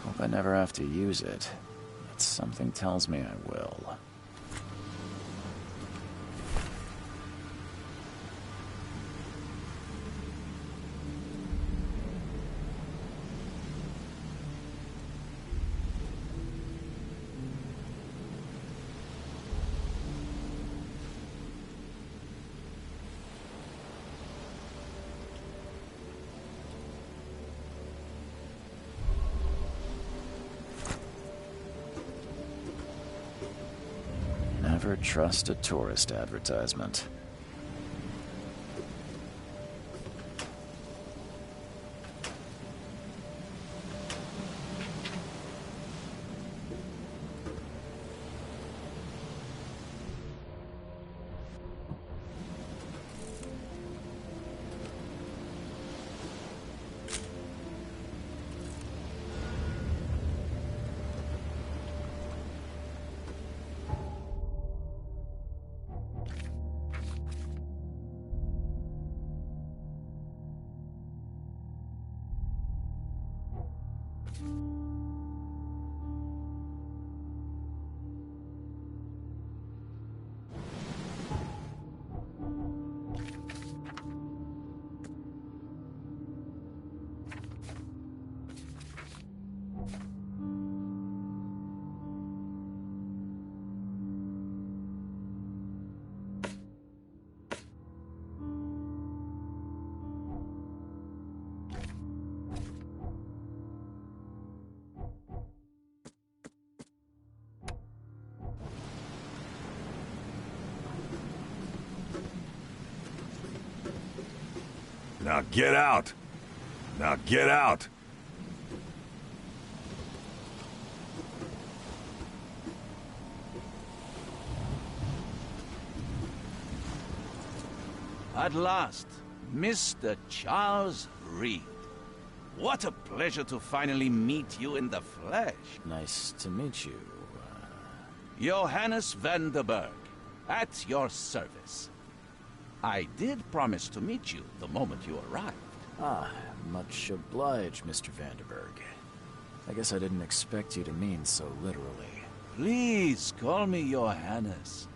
Hope I never have to use it, but something tells me I will. Never trust a tourist advertisement. Now get out! Now get out! At last, Mr. Charles Reed. What a pleasure to finally meet you in the flesh. Nice to meet you. Johannes van der Berg, at your service. I did promise to meet you the moment you arrived. Ah, much obliged, Mr. Vanderberg. I guess I didn't expect you to mean so literally. Please call me Johannes.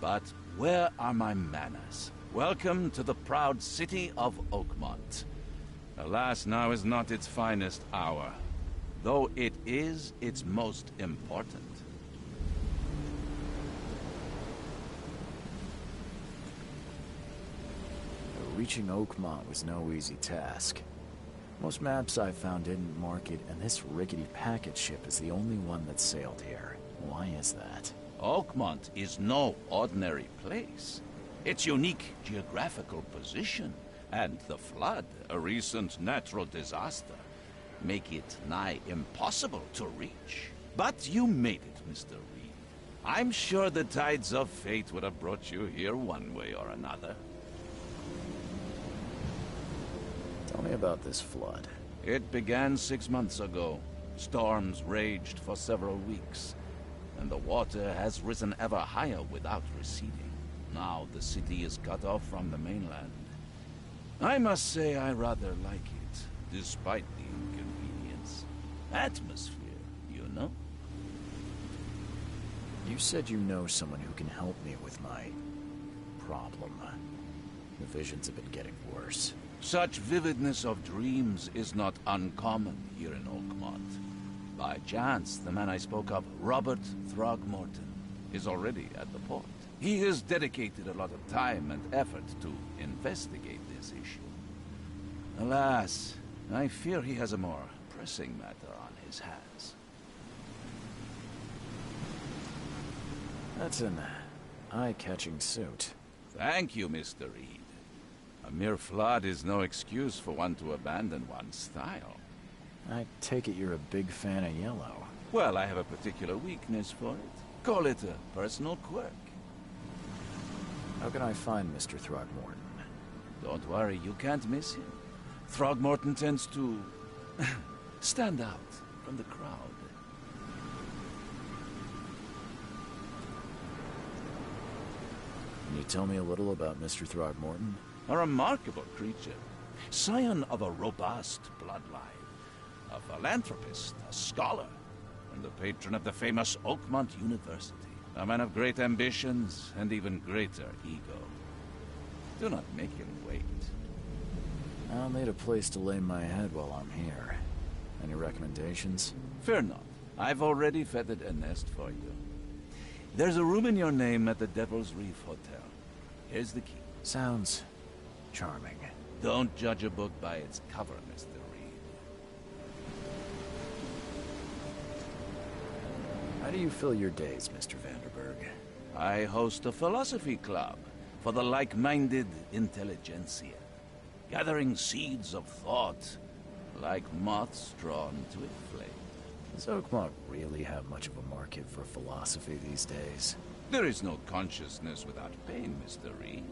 But where are my manners? Welcome to the proud city of Oakmont. Alas, now is not its finest hour, though it is its most important. Reaching Oakmont was no easy task. Most maps I found didn't mark it, and this rickety packet ship is the only one that sailed here. Why is that? Oakmont is no ordinary place. Its unique geographical position and the flood, a recent natural disaster, make it nigh impossible to reach. But you made it, Mr. Reed. I'm sure the tides of fate would have brought you here one way or another. Tell me about this flood. It began 6 months ago. Storms raged for several weeks, and the water has risen ever higher without receding. Now the city is cut off from the mainland. I must say I rather like it, despite the inconvenience. Atmosphere, you know? You said you know someone who can help me with my problem. The visions have been getting worse. Such vividness of dreams is not uncommon here in Oakmont. By chance, the man I spoke of, Robert Throgmorton, is already at the port. He has dedicated a lot of time and effort to investigate this issue. Alas, I fear he has a more pressing matter on his hands. That's an eye-catching suit. Thank you, Mr. Reed. A mere flood is no excuse for one to abandon one's style. I take it you're a big fan of yellow. Well, I have a particular weakness for it. Call it a personal quirk. How can I find Mr. Throgmorton? Don't worry, you can't miss him. Throgmorton tends to stand out from the crowd. Can you tell me a little about Mr. Throgmorton? A remarkable creature. Scion of a robust bloodline. a philanthropist, a scholar, and the patron of the famous Oakmont University. A man of great ambitions and even greater ego. Do not make him wait. I'll need a place to lay my head while I'm here. Any recommendations? Fear not. I've already feathered a nest for you. There's a room in your name at the Devil's Reef Hotel. Here's the key. Sounds charming. Don't judge a book by its cover, Mr. Reed. How do you fill your days, Mr. Vanderberg? I host a philosophy club for the like-minded intelligentsia, gathering seeds of thought like moths drawn to a flame. Does Oakmont really have much of a market for philosophy these days? There is no consciousness without pain, Mr. Reed.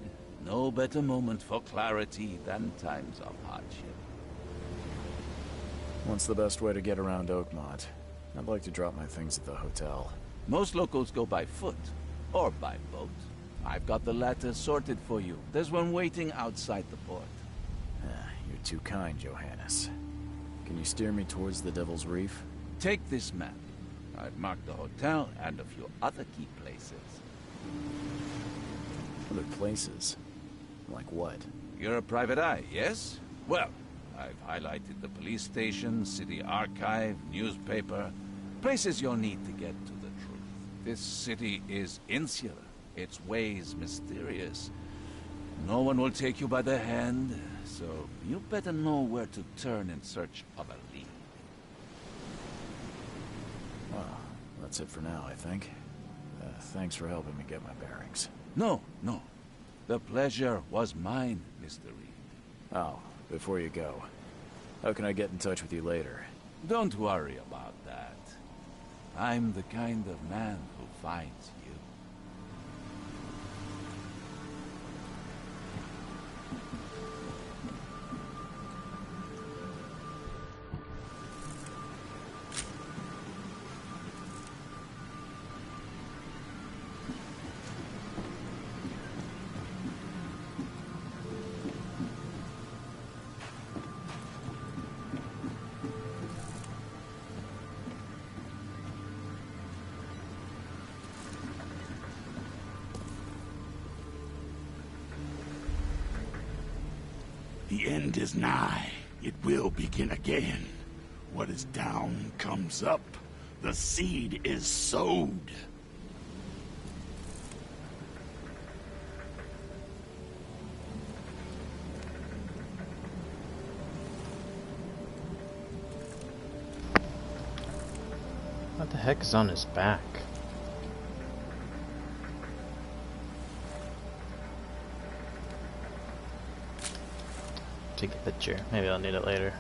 No better moment for clarity than times of hardship. What's the best way to get around Oakmont? I'd like to drop my things at the hotel. Most locals go by foot, or by boat. I've got the latter sorted for you. There's one waiting outside the port. You're too kind, Johannes. Can you steer me towards the Devil's Reef? Take this map. I've marked the hotel and a few other key places. Other places? Like what? You're a private eye, yes? Well, I've highlighted the police station, city archive, newspaper, places you'll need to get to the truth. This city is insular, its ways mysterious. No one will take you by the hand, so you better know where to turn in search of a lead. Well, that's it for now, I think. Thanks for helping me get my bearings. No. The pleasure was mine, Mr. Reed. Oh, before you go, how can I get in touch with you later? Don't worry about that. I'm the kind of man who finds you. The end is nigh. It will begin again. What is down comes up. The seed is sowed. What the heck is on his back? Take a picture. Maybe I'll need it later.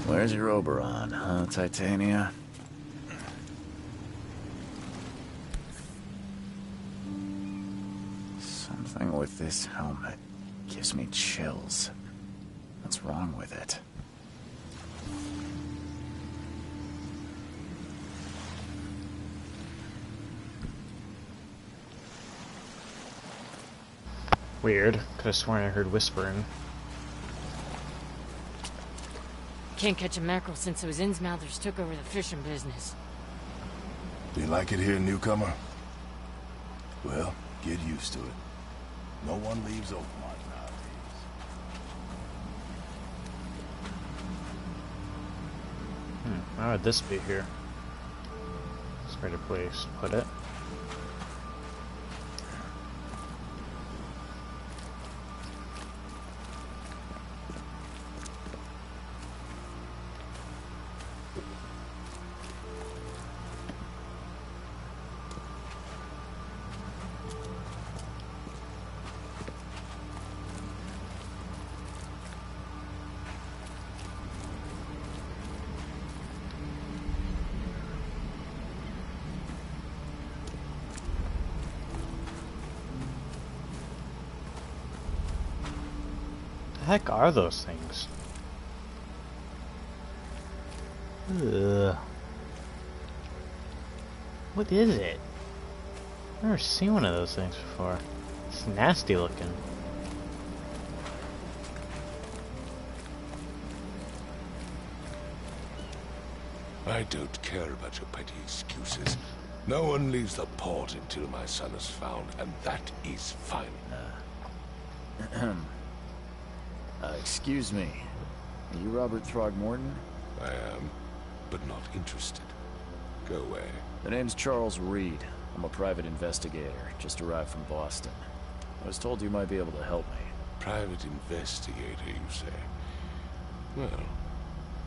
Where's your Oberon, huh, Titania? Something with this helmet gives me chills. What's wrong with it? Weird. Could have sworn I heard whispering. Can't catch a mackerel since those Innsmouthers took over the fishing business. Do you like it here, newcomer? Well, get used to it. No one leaves Oakmont nowadays. Why would this be here? It's a better place to put it. The heck are those things? Ugh. What is it? I've never seen one of those things before. It's nasty looking. I don't care about your petty excuses. No one leaves the port until my son is found, and that is fine. Excuse me. Are you Robert Throgmorton? I am, but not interested. Go away. The name's Charles Reed. I'm a private investigator, just arrived from Boston. I was told you might be able to help me. Private investigator, you say? Well,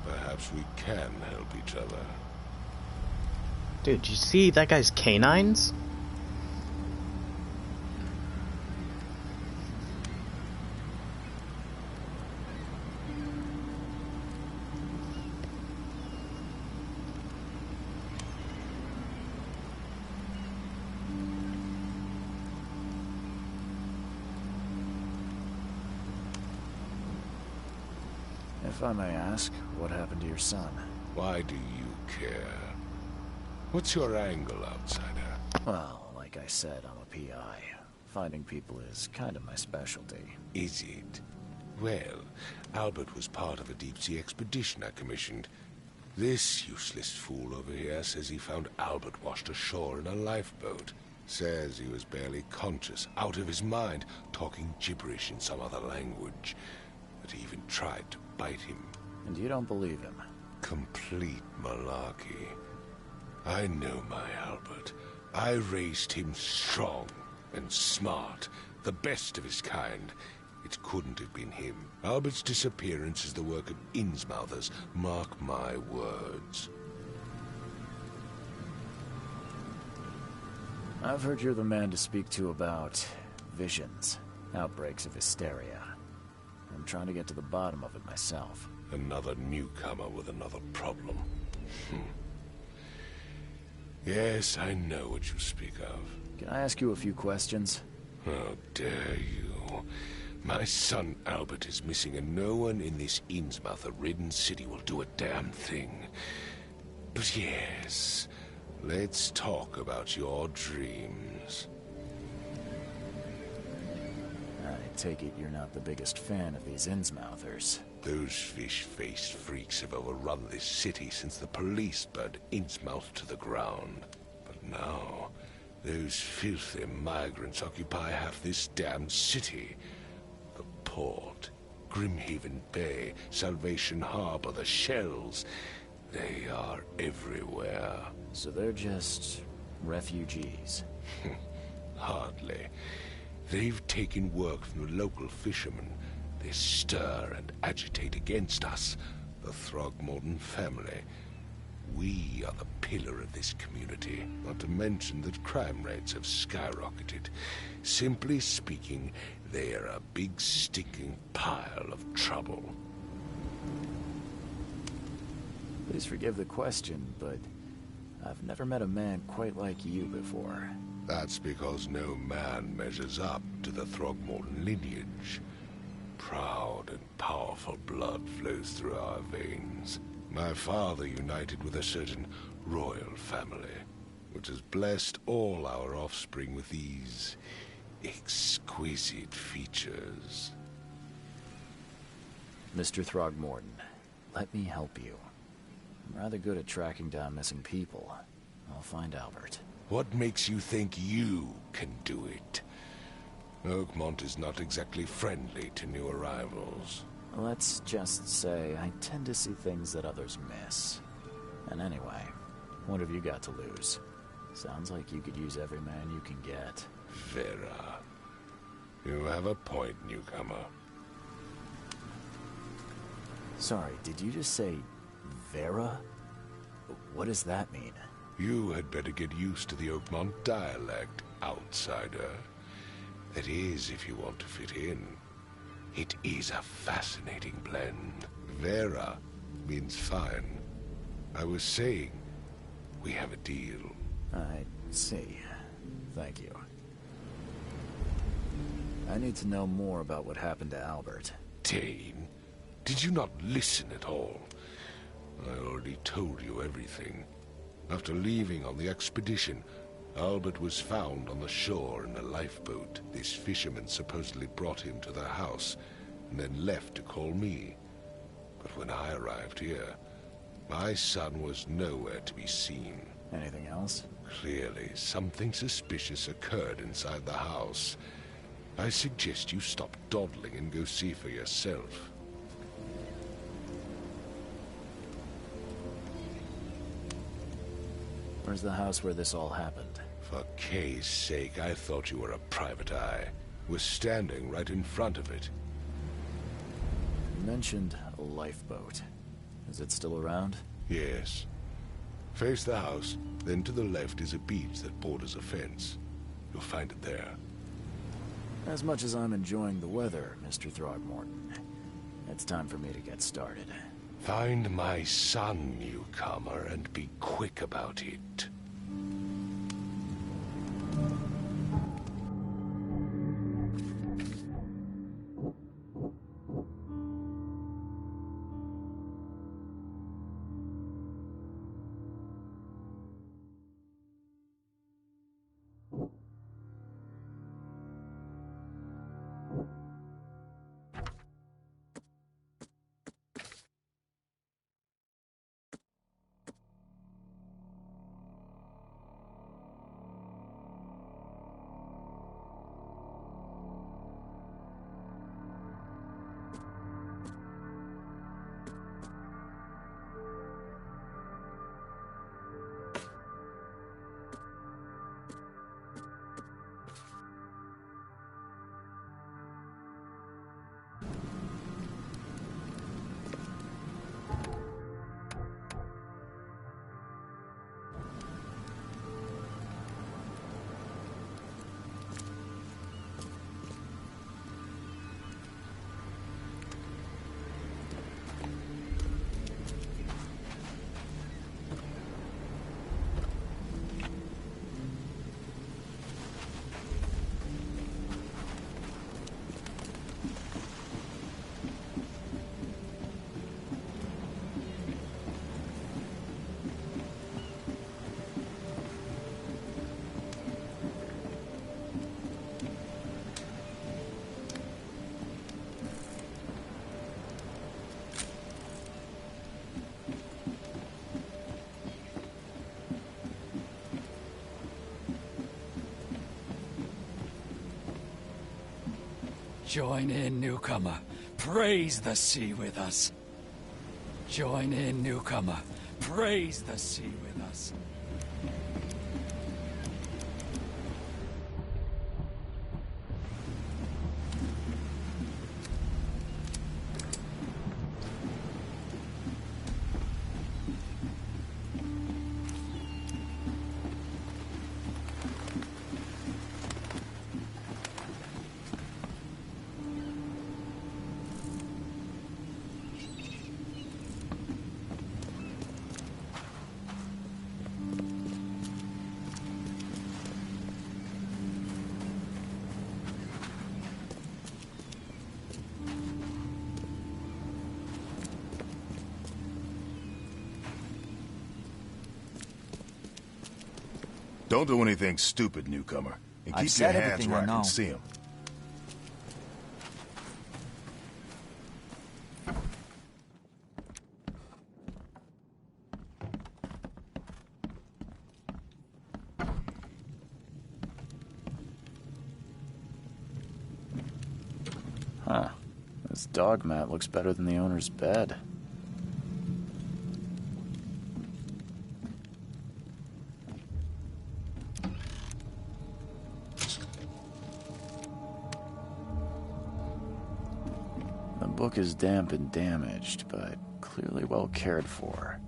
perhaps we can help each other. Dude, did you see that guy's canines? If I may ask, what happened to your son? Why do you care? What's your angle, outsider? Well, like I said, I'm a PI. Finding people is kind of my specialty. Is it? Well, Albert was part of a deep-sea expedition I commissioned. This useless fool over here says he found Albert washed ashore in a lifeboat. Says he was barely conscious, out of his mind, talking gibberish in some other language. That he even tried to bite him. And you don't believe him? Complete malarkey. I know my Albert. I raised him strong and smart, the best of his kind. It couldn't have been him. Albert's disappearance is the work of Innsmouthers, mark my words. I've heard you're the man to speak to about visions, outbreaks of hysteria. I'm trying to get to the bottom of it myself. Another newcomer with another problem. Yes, I know what you speak of. Can I ask you a few questions? How dare you? My son Albert is missing, and no one in this Innsmouther-ridden city will do a damn thing. But yes, let's talk about your dreams. I take it you're not the biggest fan of these Innsmouthers. Those fish-faced freaks have overrun this city since the police burned Innsmouth to the ground. But now, those filthy migrants occupy half this damned city. The port, Grimhaven Bay, Salvation Harbor, the shells. They are everywhere. So they're just refugees? Hardly. They've taken work from the local fishermen. They stir and agitate against us, the Throgmorton family. We are the pillar of this community, not to mention that crime rates have skyrocketed. Simply speaking, they are a big stinking pile of trouble. Please forgive the question, but I've never met a man quite like you before. That's because no man measures up to the Throgmorton lineage. Proud and powerful blood flows through our veins. My father united with a certain royal family, which has blessed all our offspring with these exquisite features. Mr. Throgmorton, let me help you. I'm rather good at tracking down missing people. I'll find Albert. What makes you think you can do it? Oakmont is not exactly friendly to new arrivals. Let's just say I tend to see things that others miss. And anyway, what have you got to lose? Sounds like you could use every man you can get. Vera. You have a point, newcomer. Sorry, did you just say Vera? What does that mean? You had better get used to the Oakmont dialect, outsider. That is, if you want to fit in. It is a fascinating blend. Vera means fine. I was saying, we have a deal. I see. Thank you. I need to know more about what happened to Albert. Fontaine? Did you not listen at all? I already told you everything. After leaving on the expedition, Albert was found on the shore in a lifeboat. This fisherman supposedly brought him to the house, and then left to call me. But when I arrived here, my son was nowhere to be seen. Anything else? Clearly, something suspicious occurred inside the house. I suggest you stop dawdling and go see for yourself. Where's the house where this all happened? For Kay's sake, I thought you were a private eye. Was standing right in front of it. You mentioned a lifeboat. Is it still around? Yes. Face the house, then to the left is a beach that borders a fence. You'll find it there. As much as I'm enjoying the weather, Mr. Throgmorton, it's time for me to get started. Find my son, newcomer, and be quick about it. Join in, newcomer. Praise the sea with us. Join in, newcomer. Praise the sea with us. Don't do anything stupid, newcomer. And I've keep your said hands everything where I I know. can see them. Huh. This dog mat looks better than the owner's bed. The book is damp and damaged, but clearly well cared for.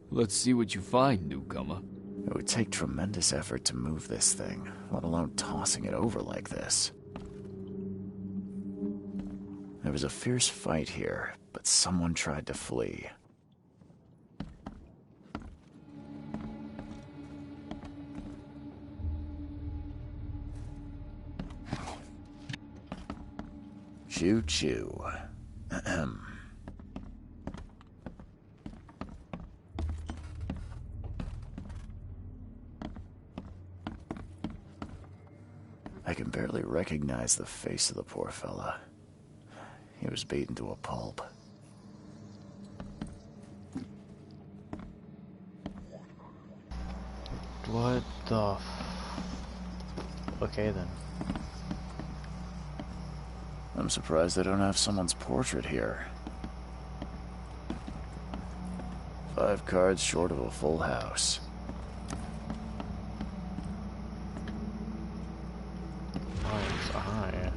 Let's see what you find, newcomer. It would take tremendous effort to move this thing, let alone tossing it over like this. There was a fierce fight here, but someone tried to flee. Choo-choo. Ahem. I can barely recognize the face of the poor fella. He was beaten to a pulp. What the Okay then. I'm surprised they don't have someone's portrait here. 5 cards short of a full house. Lion's eye.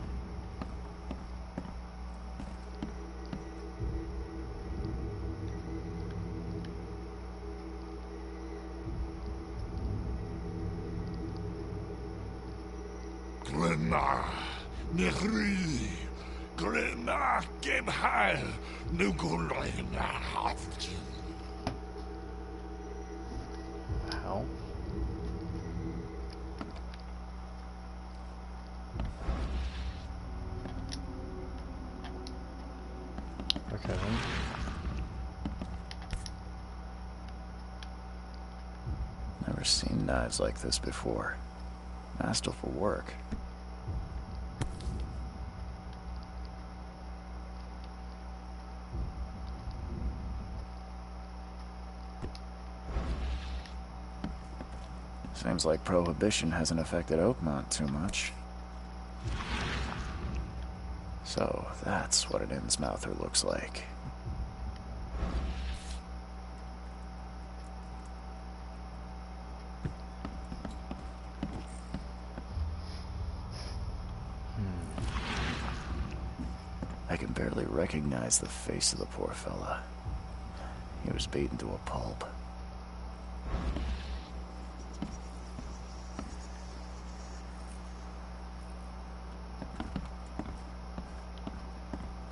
Glenna, Nehri, Glenna, Gebhal, Nugulena, Hell. Okay then. Never seen knives like this before. Masterful work. Seems like Prohibition hasn't affected Oakmont too much. So, that's what an Innsmouther looks like. I can barely recognize the face of the poor fella. He was beaten to a pulp.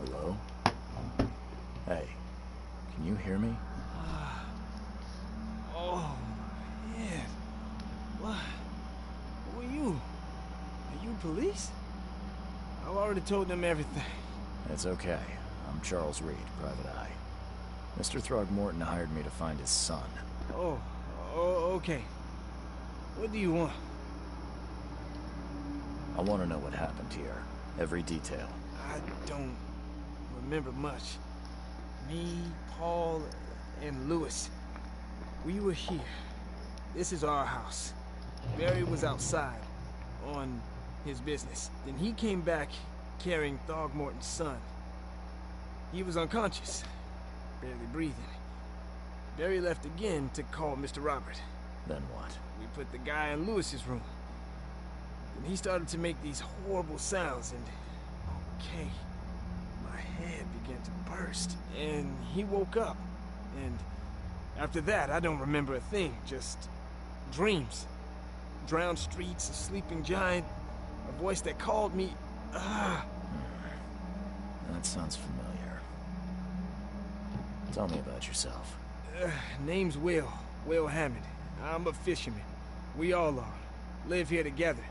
Hello? Hey, can you hear me? Oh, yeah. What? Who are you? Are you police? I've already told them everything. It's okay. I'm Charles Reed, Private Eye. Mr. Throgmorton hired me to find his son. Oh, okay. What do you want? I want to know what happened here. Every detail. I don't remember much. Me, Paul, and Lewis. We were here. This is our house. Barry was outside, on his business. Then he came back carrying Throgmorton's son. He was unconscious, barely breathing. Barry left again to call Mr. Robert. Then what? We put the guy in Lewis's room. Then he started to make these horrible sounds and... Okay. My head began to burst. And he woke up. And after that, I don't remember a thing. Just dreams. Drowned streets, a sleeping giant, a voice that called me... That sounds familiar. Tell me about yourself. Name's Will Hammond. I'm a fisherman. We all are. Live here together.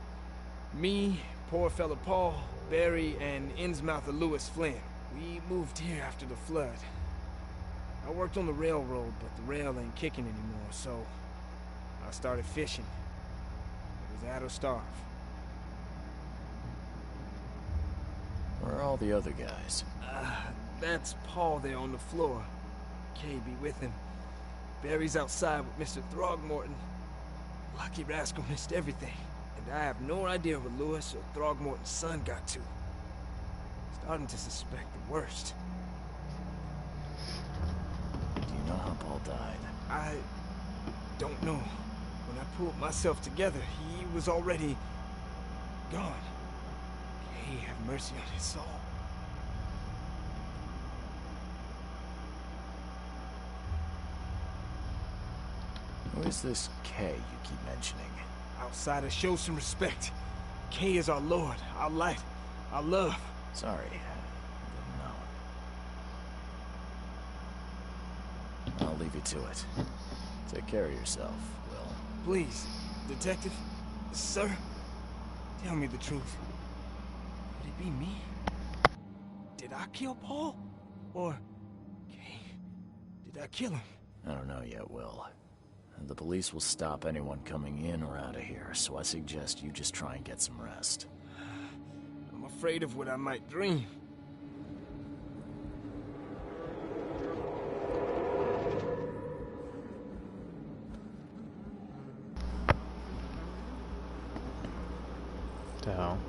Me, poor fella Paul, Barry, and Innsmouther Lewis Flynn. We moved here after the flood. I worked on the railroad, but the rail ain't kicking anymore, so I started fishing. It was that or starve. Where are all the other guys? That's Paul there on the floor. Kay be with him. Barry's outside with Mr. Throgmorton. Lucky rascal missed everything. And I have no idea where Lewis or Throgmorton's son got to. Starting to suspect the worst. Do you know how Paul died? I don't know. When I pulled myself together, he was already gone. Kay have mercy on his soul. Who is this K you keep mentioning? Outsiders, show some respect. K is our lord, our light, our love. Sorry, I didn't know. I'll leave you to it. Take care of yourself, Will. Please, detective, sir, tell me the truth. Could it be me? Did I kill Paul? Or... Kay, did I kill him? I don't know yet, Will. The police will stop anyone coming in or out of here, so I suggest you just try and get some rest. I'm afraid of what I might dream. The hell?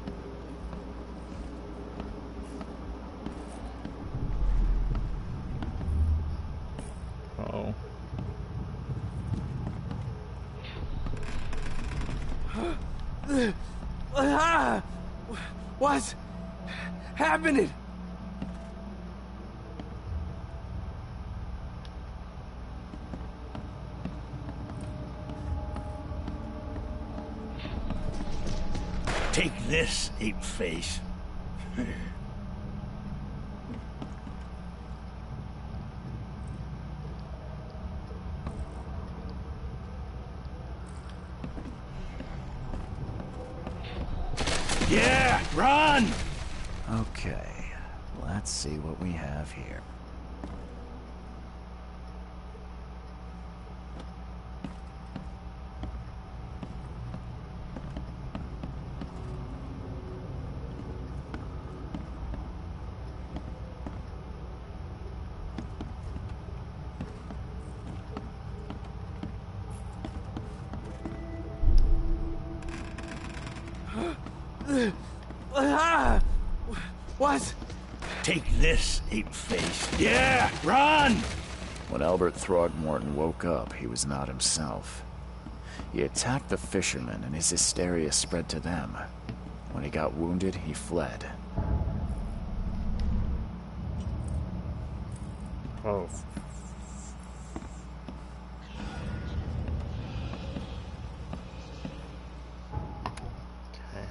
Uh-oh. What's happening? Take this, ape face. Yeah, run! Okay, let's see what we have here. What? Take this, ape face. Yeah, run! When Albert Throgmorton woke up, he was not himself. He attacked the fishermen, and his hysteria spread to them. When he got wounded, he fled. Oh. Okay.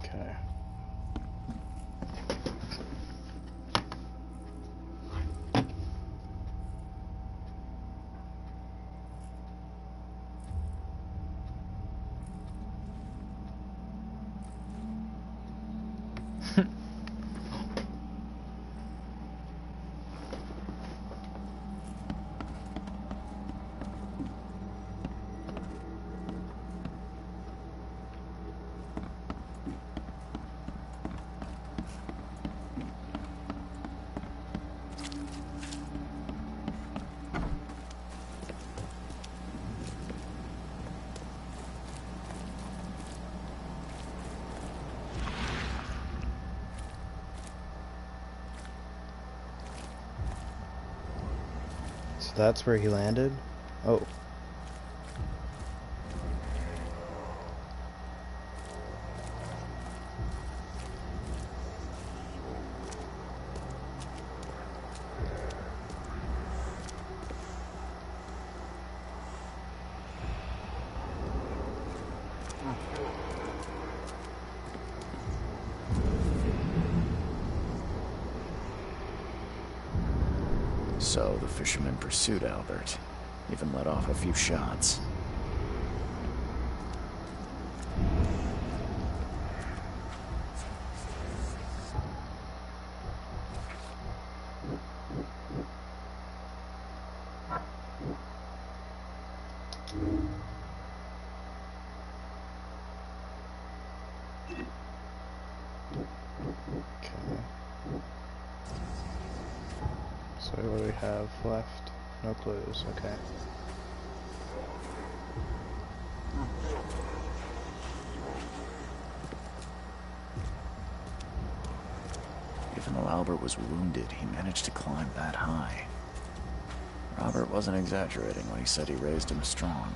Okay. So that's where he landed? Oh. So the fisherman pursued Albert, even let off a few shots. So what do we have left? No clues, okay. Even though Albert was wounded, he managed to climb that high. Robert wasn't exaggerating when he said he raised him strong.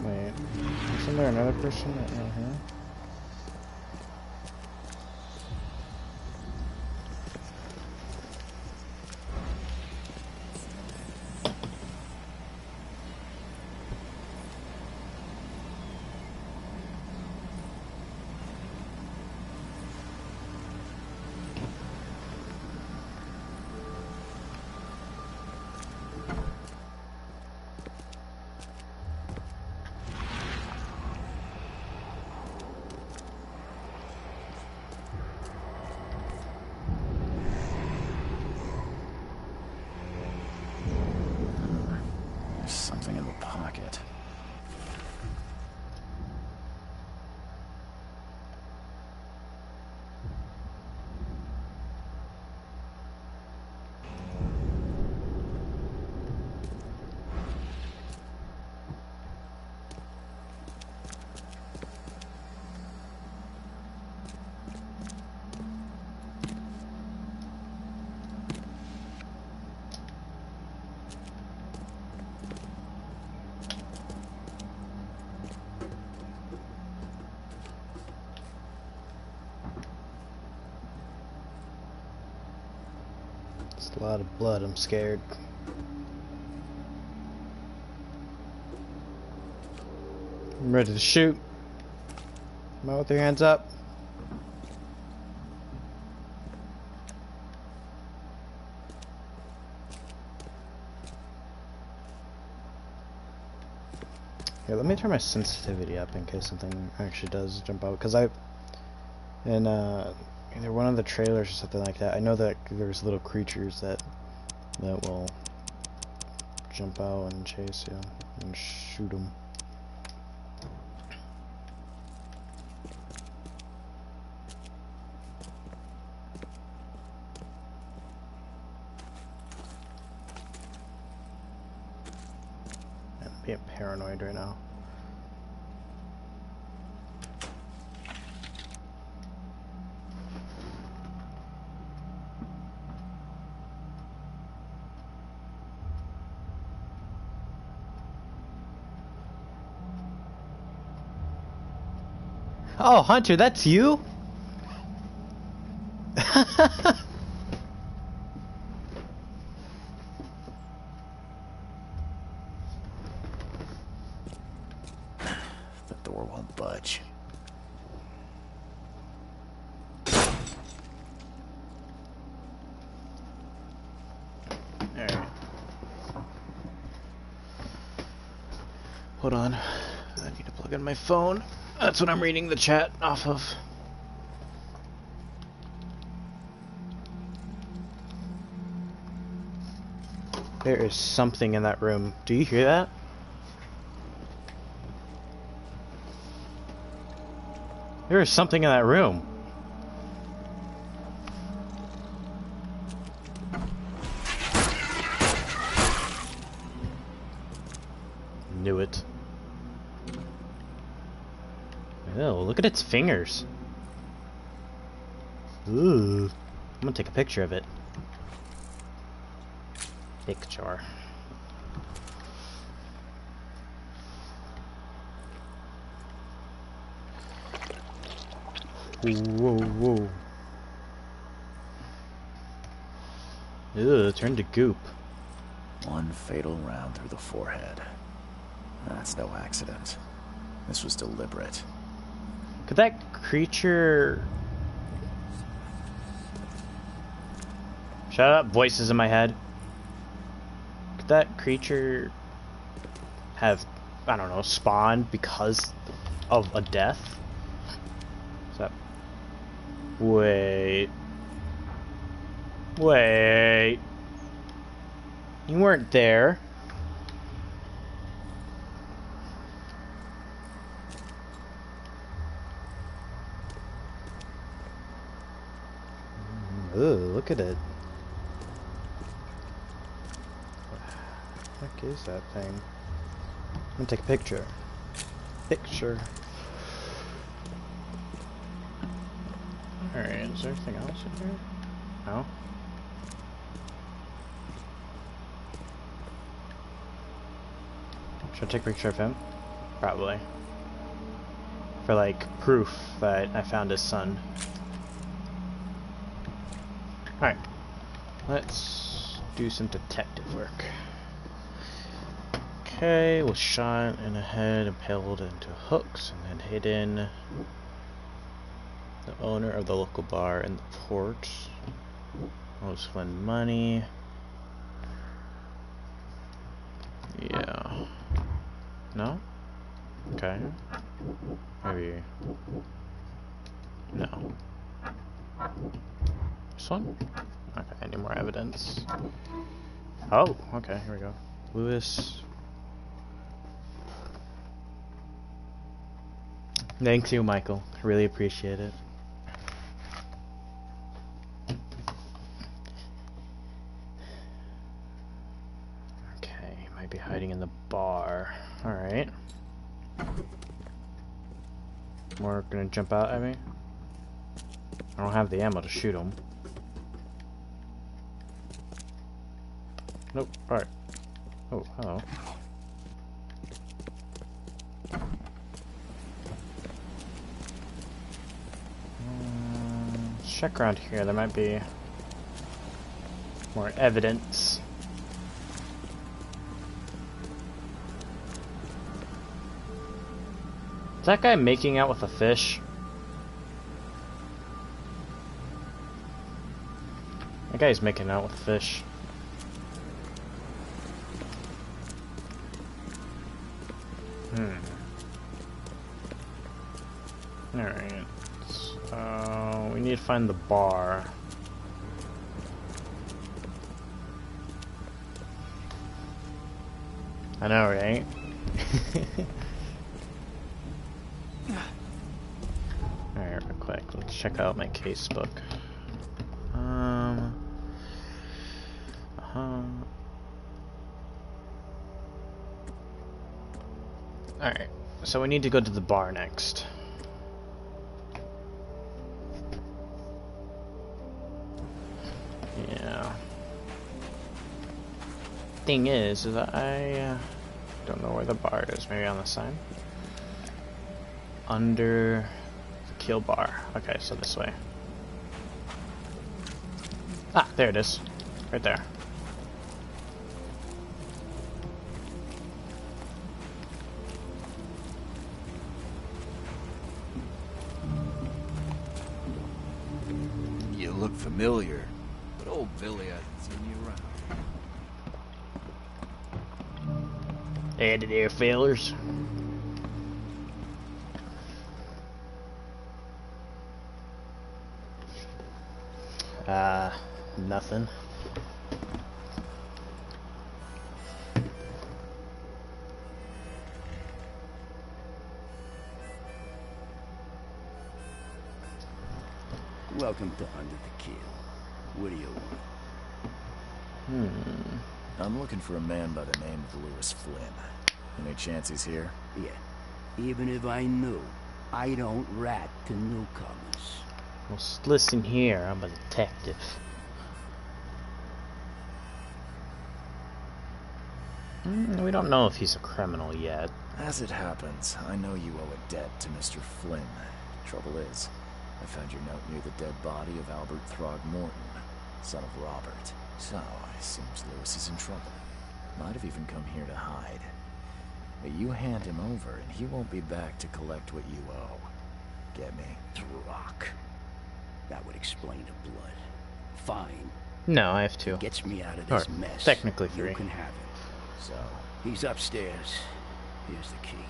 Wait, isn't there another person right here? It's a lot of blood, I'm scared. I'm ready to shoot. Come out with your hands up. Here, let me turn my sensitivity up in case something actually does jump out. Because in either one of the trailers or something like that, I know that there's little creatures that will jump out and chase you and shoot them. I'm being paranoid right now. Oh, Hunter, that's you? The door won't budge. Alright. Hold on. I need to plug in my phone. That's what I'm reading the chat off of. There is something in that room. Do you hear that? There is something in that room. Knew it. Oh, look at its fingers. Ooh. I'm gonna take a picture of it. Picture. Whoa, whoa. Ew, it turned to goop. One fatal round through the forehead. That's no accident. This was deliberate. Could that creature... Shut up, voices in my head. Could that creature have, I don't know, spawned because of a death? Is that... Wait. Wait. You weren't there. Ooh, look at it. What the heck is that thing? I'm gonna take a picture. Picture. Alright, is there anything else in here? No? Should I take a picture of him? Probably. For like proof that I found his son. Alright. Let's do some detective work. Okay, was shot in the head, impaled into hooks, and then hidden. The owner of the local bar in the port. Most fun money. Yeah. No? Okay. Maybe. No. This one? Okay, I need more evidence. Oh, okay, here we go. Lewis. Thank you, Michael. I really appreciate it. Okay, might be hiding in the bar. Alright. More gonna jump out at me? I don't have the ammo to shoot him. Nope. Alright. Oh, hello. Let's check around here. There might be... More evidence. Is that guy making out with a fish? That guy's making out with a fish. Alright. So we need to find the bar. I know, right? Alright, real quick. Let's check out my case book. Alright, so we need to go to the bar next. Yeah. Thing is that I don't know where the bar is. Maybe on the side? Under the kill bar. Okay, so this way. Ah, there it is. Right there. You look familiar, but old Billy hasn't seen you around. Hey there, fellas. Nothing. Welcome to Under the Kill. What do you want? I'm looking for a man by the name of Lewis Flynn. Any chance he's here? Yeah. Even if I knew, I don't rat to newcomers. Well, listen here, I'm a detective. We don't know if he's a criminal yet. As it happens, I know you owe a debt to Mr. Flynn. Trouble is, I found your note near the dead body of Albert Throgmorton, son of Robert. So, it seems Lewis is in trouble. Might have even come here to hide. But you hand him over, and he won't be back to collect what you owe. Get me? Rock. That would explain the blood. Fine. No, I have two. Gets me out of this mess. Technically three. You can have it. So, he's upstairs. Here's the key.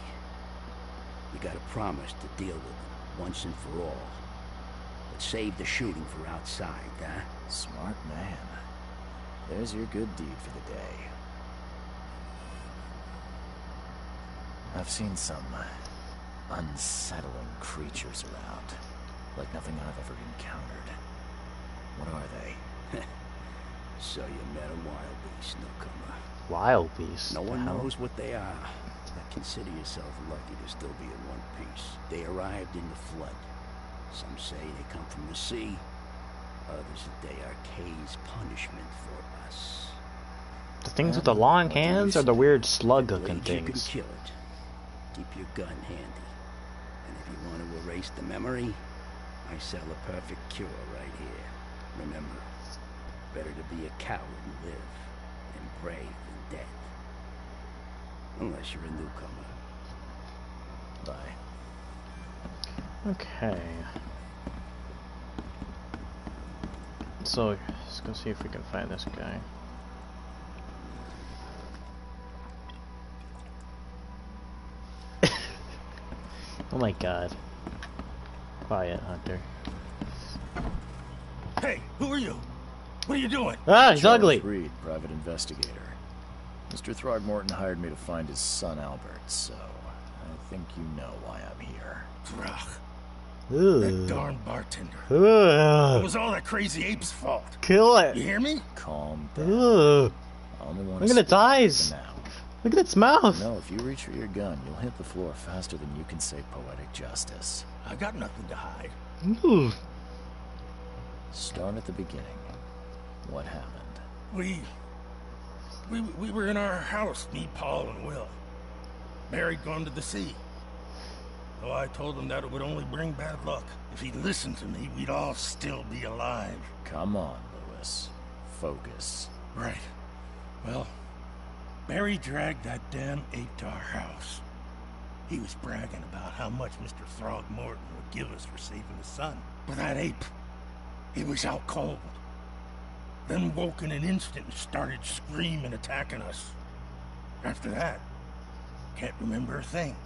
You gotta promise to deal with him once and for all. But save the shooting for outside, huh? Smart man. There's your good deed for the day. I've seen some unsettling creatures around. Like nothing I've ever encountered. What are they? So you met a wild beast, newcomer. Wild beast? No one knows what they are. But consider yourself lucky to still be in one piece. They arrived in the flood. Some say they come from the sea. Others that they are Kay's punishment for us. The things with the long hands or the weird slug-looking things? You can kill it. Keep your gun handy. And if you want to erase the memory, I sell a perfect cure right here. Remember, better to be a coward and live, than brave and dead. Unless you're a newcomer. Bye. Okay. So, let's go see if we can find this guy. Oh my god. Quiet, Hunter. Hey, who are you? What are you doing? Ah, he's ugly! Reed, private investigator. Mr. Throgmorton hired me to find his son Albert, so I think you know why I'm here. That darn bartender. It was all that crazy ape's fault. Kill it! You hear me? Calm down. Look at its eyes! Look at its mouth! No, if you reach for your gun, you'll hit the floor faster than you can say poetic justice. I got nothing to hide. Ooh. Start at the beginning. What happened? We were in our house, me, Paul, and Will. Mary'd gone to the sea. So I told him that it would only bring bad luck. If he'd listened to me, we'd all still be alive. Come on, Lewis. focus. Right. Well, Barry dragged that damn ape to our house. He was bragging about how much Mr. Throgmorton would give us for saving his son. But that ape, he was out cold. Then woke in an instant and started screaming, attacking us. After that, can't remember a thing.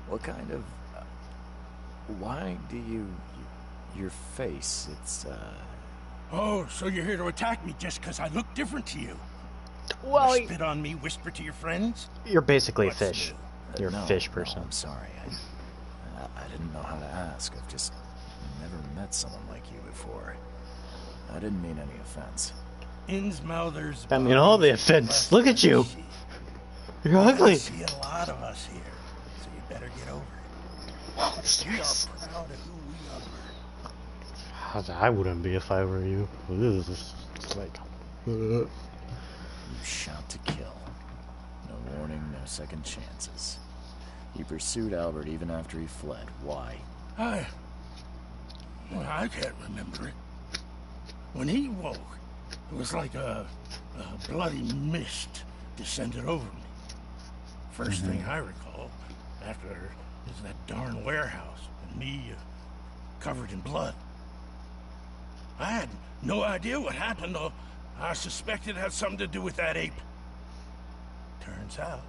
What kind of... why do you... your face, it's, Oh, so you're here to attack me just because I look different to you? Well, You spit on me, whisper to your friends? you're basically a What's fish. new? You're no, a fish person. No, I'm sorry. I didn't know how to ask. I've just never met someone like you before. I didn't mean any offense. Innsmouther's I mean all the offense. Look at you. You're ugly. I see a lot of us here, so you better get over it. We are proud of who we are. I wouldn't be if I were you. It's like... You shot to kill. No warning, no second chances. You pursued Albert even after he fled. Why? I can't remember it. When he woke, it was like a bloody mist descended over me. First thing I recall after is that darn warehouse and me covered in blood. I had no idea what happened, though. I suspected it had something to do with that ape. Turns out,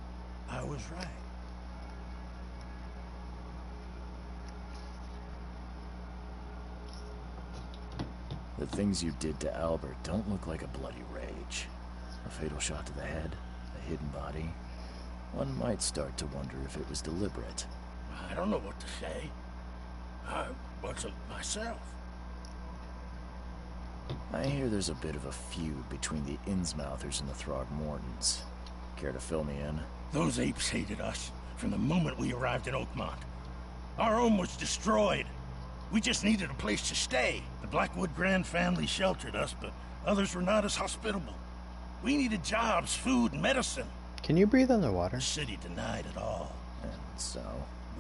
I was right. The things you did to Albert don't look like a bloody rage. A fatal shot to the head, a hidden body. One might start to wonder if it was deliberate. I don't know what to say. I wasn't myself. I hear there's a bit of a feud between the Innsmouthers and the Throgmortons. Care to fill me in? Those apes hated us from the moment we arrived in Oakmont. Our home was destroyed. We just needed a place to stay. The Blackwood Grand family sheltered us, but others were not as hospitable. We needed jobs, food, and medicine. Can you breathe underwater? The city denied it all. And so?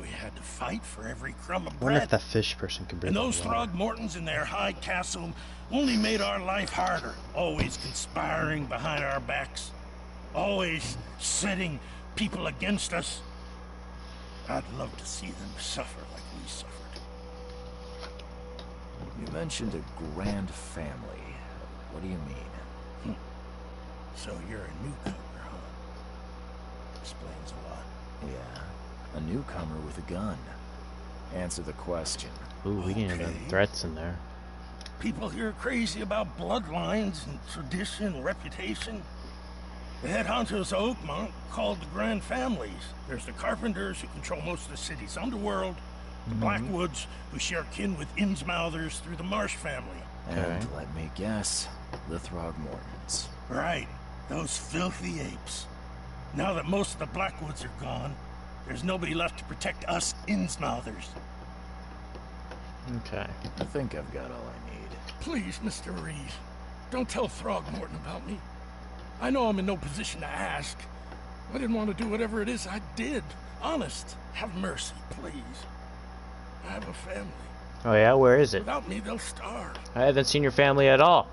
We had to fight for every crumb of I wonder if bread. that fish person can breathe And those underwater. Throgmortons in their high castle only made our life harder. Always conspiring behind our backs. Always setting people against us. I'd love to see them suffer like we suffered. You mentioned a grand family. What do you mean? So you're a newcomer, huh? Explains a lot. Yeah, a newcomer with a gun. Answer the question. Ooh, we didn't have Okay. any threats in there. People here are crazy about bloodlines and tradition and reputation. The head honchos of Oakmont called the Grand Families. There's the Carpenters, who control most of the city's underworld. The Blackwoods, who share kin with Innsmouthers through the Marsh family. And let me guess, the Throgmortons. Right, those filthy apes. Now that most of the Blackwoods are gone, there's nobody left to protect us Innsmouthers. Okay. I think I've got all I need. Please, Mr. Reed, don't tell Throgmorton about me. I know I'm in no position to ask. I didn't want to do whatever it is I did. Honest, have mercy, please. I have a family. Oh yeah, where is it? Without me, they'll starve. I haven't seen your family at all.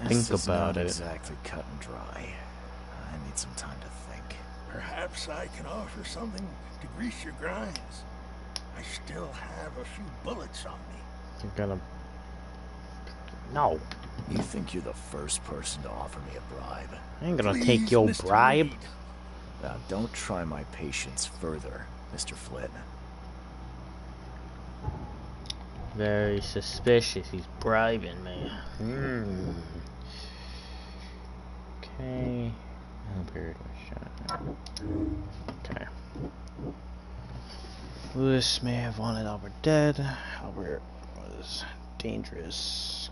This Think is about not it. exactly cut and dry. I need some time to think. Perhaps I can offer something to grease your grinds. I still have a few bullets on me. You're gonna... No. You think you're the first person to offer me a bribe? I ain't gonna Please, take your Mr. bribe. Reed. Now, don't try my patience further, Mr. Flynn. Very suspicious. He's bribing me. Okay. Albert was shot. Okay. Lewis may have wanted Albert dead. Albert was dangerous.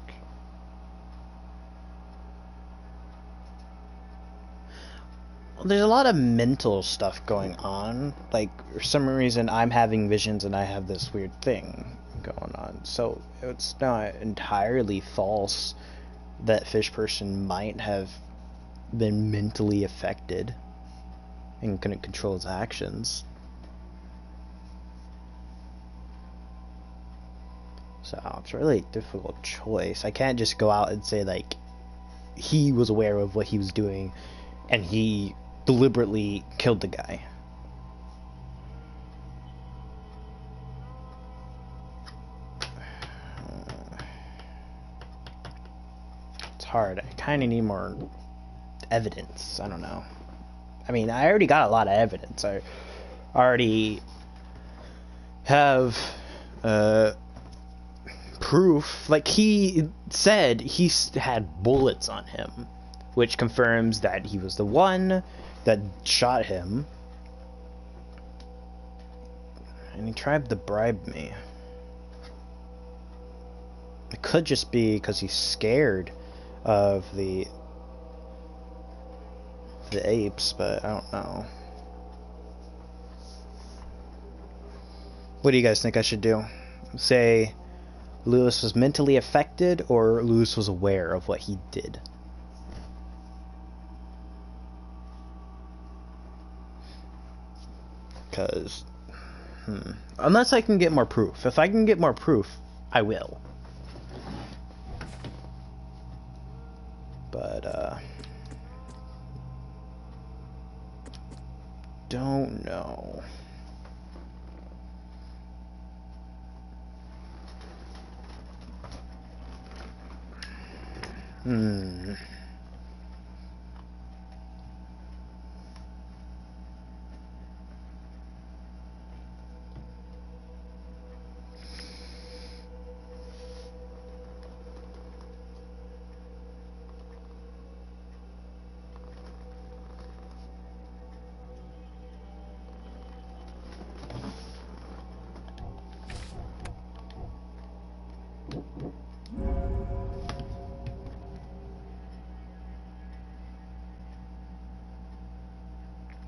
Well, there's a lot of mental stuff going on. Like, for some reason, I'm having visions and I have this weird thing going on. So, it's not entirely false that fish person might have been mentally affected and couldn't control his actions. So it's a really difficult choice. I can't just go out and say like he was aware of what he was doing and he deliberately killed the guy. It's hard. I kind of need more evidence. I don't know. I mean, I already got a lot of evidence. I already have proof. Like, he said he had bullets on him, which confirms that he was the one that shot him. And he tried to bribe me. It could just be because he's scared of the apes, but I don't know. What do you guys think I should do? Say Lewis was mentally affected, or Lewis was aware of what he did? Because, unless I can get more proof. If I can get more proof, I will. But, don't know.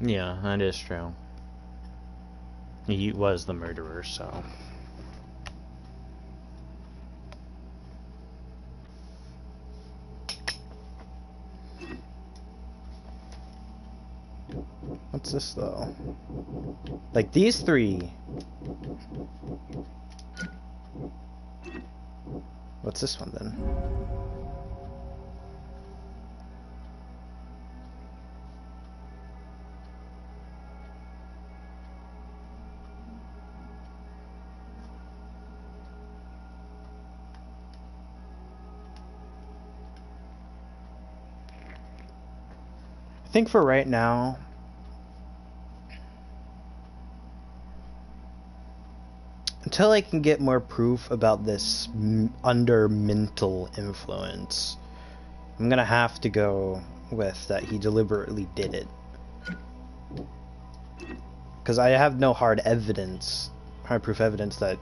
Yeah, that is true. He was the murderer, so... What's this, though? Like, these three... What's this one, then? I think for right now, until I can get more proof about this under mental influence, I'm gonna have to go with that he deliberately did it. Because I have no hard proof evidence that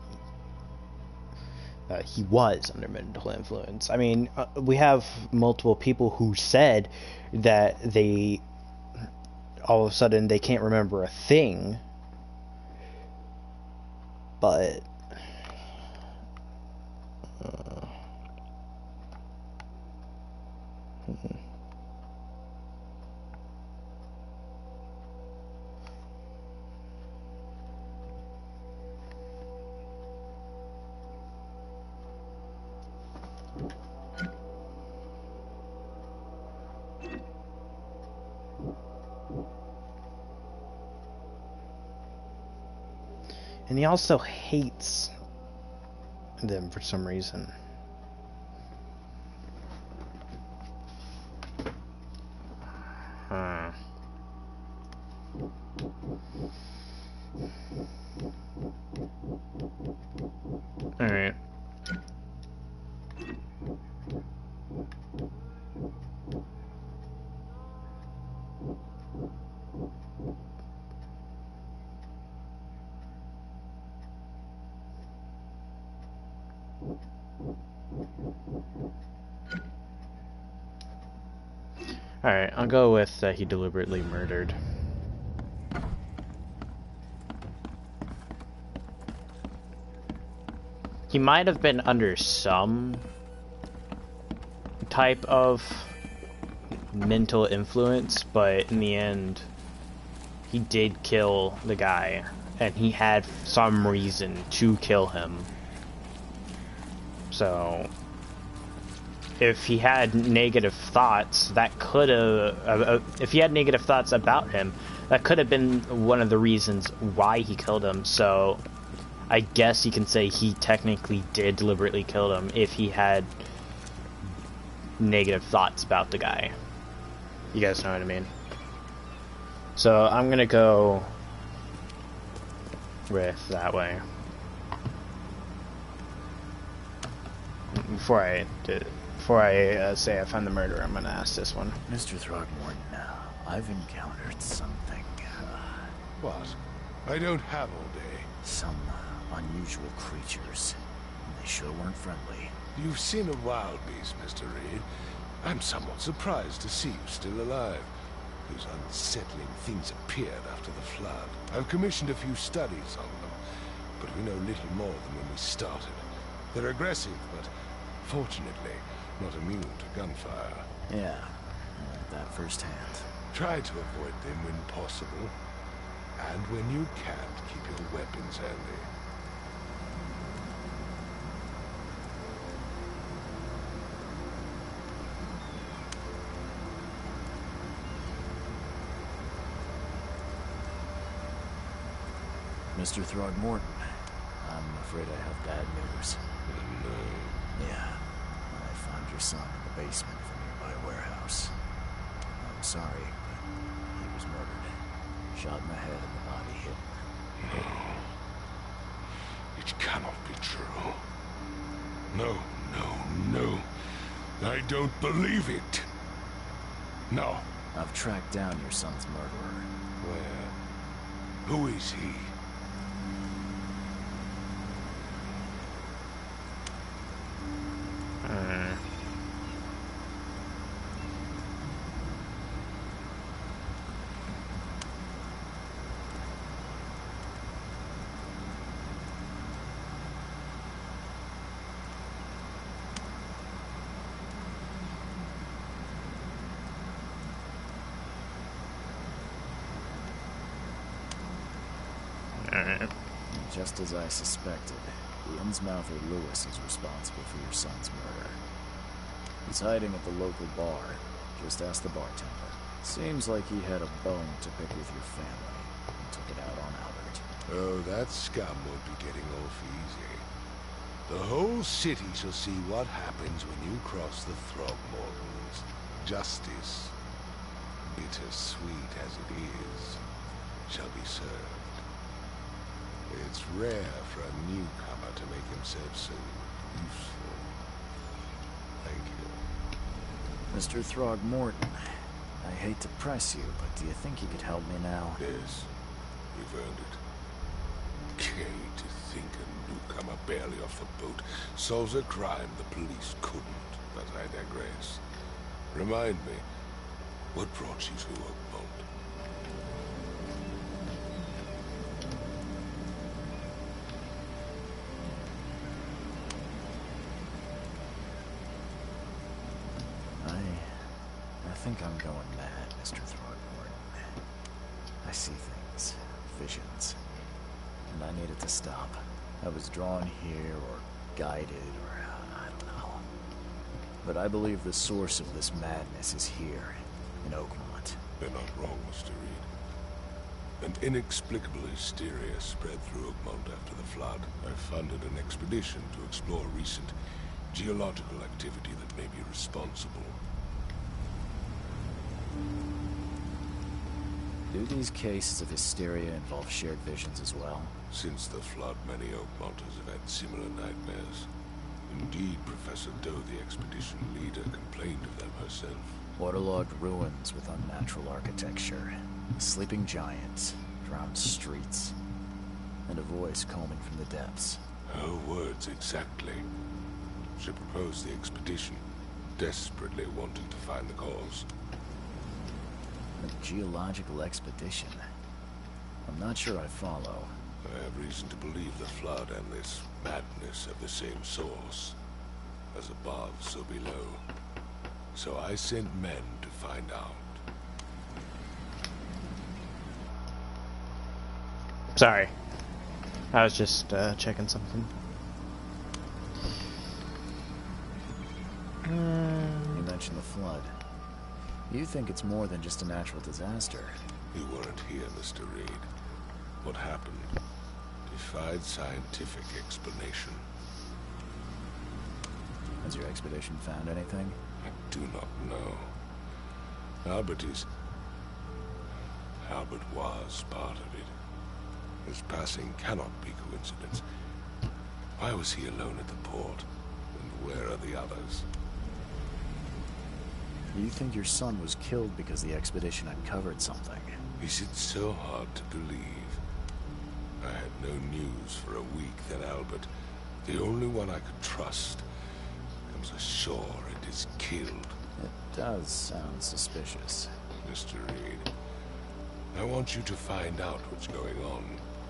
he was under mental influence. I mean, we have multiple people who said that they, all of a sudden, they can't remember a thing. But... And he also hates them for some reason. Alright. Alright, I'll go with he deliberately murdered. He might have been under some type of mental influence, but in the end, he did kill the guy, and he had some reason to kill him. So, if he had negative thoughts, that could have... if he had negative thoughts about him, that could have been one of the reasons why he killed him. So, I guess you can say he technically did deliberately kill him if he had negative thoughts about the guy. You guys know what I mean? So, I'm gonna go with that way. Before I say I found the murderer, I'm gonna ask this one. Mr. Throgmorton, I've encountered something. What? I don't have all day. Some unusual creatures. They sure weren't friendly. You've seen a wild beast, Mr. Reed. I'm somewhat surprised to see you still alive. Those unsettling things appeared after the flood. I've commissioned a few studies on them, but we know little more than when we started. They're aggressive, but fortunately not immune to gunfire. Yeah, I learned that firsthand. Try to avoid them when possible. And when you can't, keep your weapons handy. Mr. Throgmorton, I'm afraid I have bad news. No. Yeah, I found your son in the basement of a nearby warehouse. I'm sorry, but he was murdered. Shot in the head and the body hidden. No. It cannot be true. No, no, no. I don't believe it. No. I've tracked down your son's murderer. Where? Who is he? Just as I suspected, the Innsmouther Lewis is responsible for your son's murder. He's hiding at the local bar. Just ask the bartender. Seems like he had a bone to pick with your family and took it out on Albert. Oh, that scum won't be getting off easy. The whole city shall see what happens when you cross the Throgmortons. Justice, bittersweet as it is, shall be served. It's rare for a newcomer to make himself so useful. Thank you. Mr. Throgmorton, I hate to press you, but do you think you could help me now? Yes, you've earned it. Gay to think a newcomer barely off the boat solves a crime the police couldn't, but I digress. Remind me, what brought you to Oakmont? I think I'm going mad, Mr. Throgmorton. I see things, visions, and I needed to stop. I was drawn here, or guided, or I don't know. But I believe the source of this madness is here, in Oakmont. They're not wrong, Mr. Reed. An inexplicable hysteria spread through Oakmont after the flood. I funded an expedition to explore recent geological activity that may be responsible. Do these cases of hysteria involve shared visions as well? Since the flood, many Oakmonters have had similar nightmares. Indeed, Professor Doe, the expedition leader, complained of them herself. Waterlogged ruins with unnatural architecture, a sleeping giant, drowned streets, and a voice calming from the depths. Her words exactly. She proposed the expedition, desperately wanting to find the cause. A geological expedition? I'm not sure I follow. I have reason to believe the flood and this madness have the same source. As above, so below. So I sent men to find out. Sorry. I was just checking something. You mentioned the flood. You think it's more than just a natural disaster. You weren't here, Mr. Reed. What happened defied scientific explanation. Has your expedition found anything? I do not know. Albert was part of it. His passing cannot be coincidence. Why was he alone at the port? And where are the others? You think your son was killed because the expedition uncovered something? Is it so hard to believe? I had no news for a week, then Albert, the only one I could trust, comes ashore and is killed. It does sound suspicious. Mr. Reed, I want you to find out what's going on.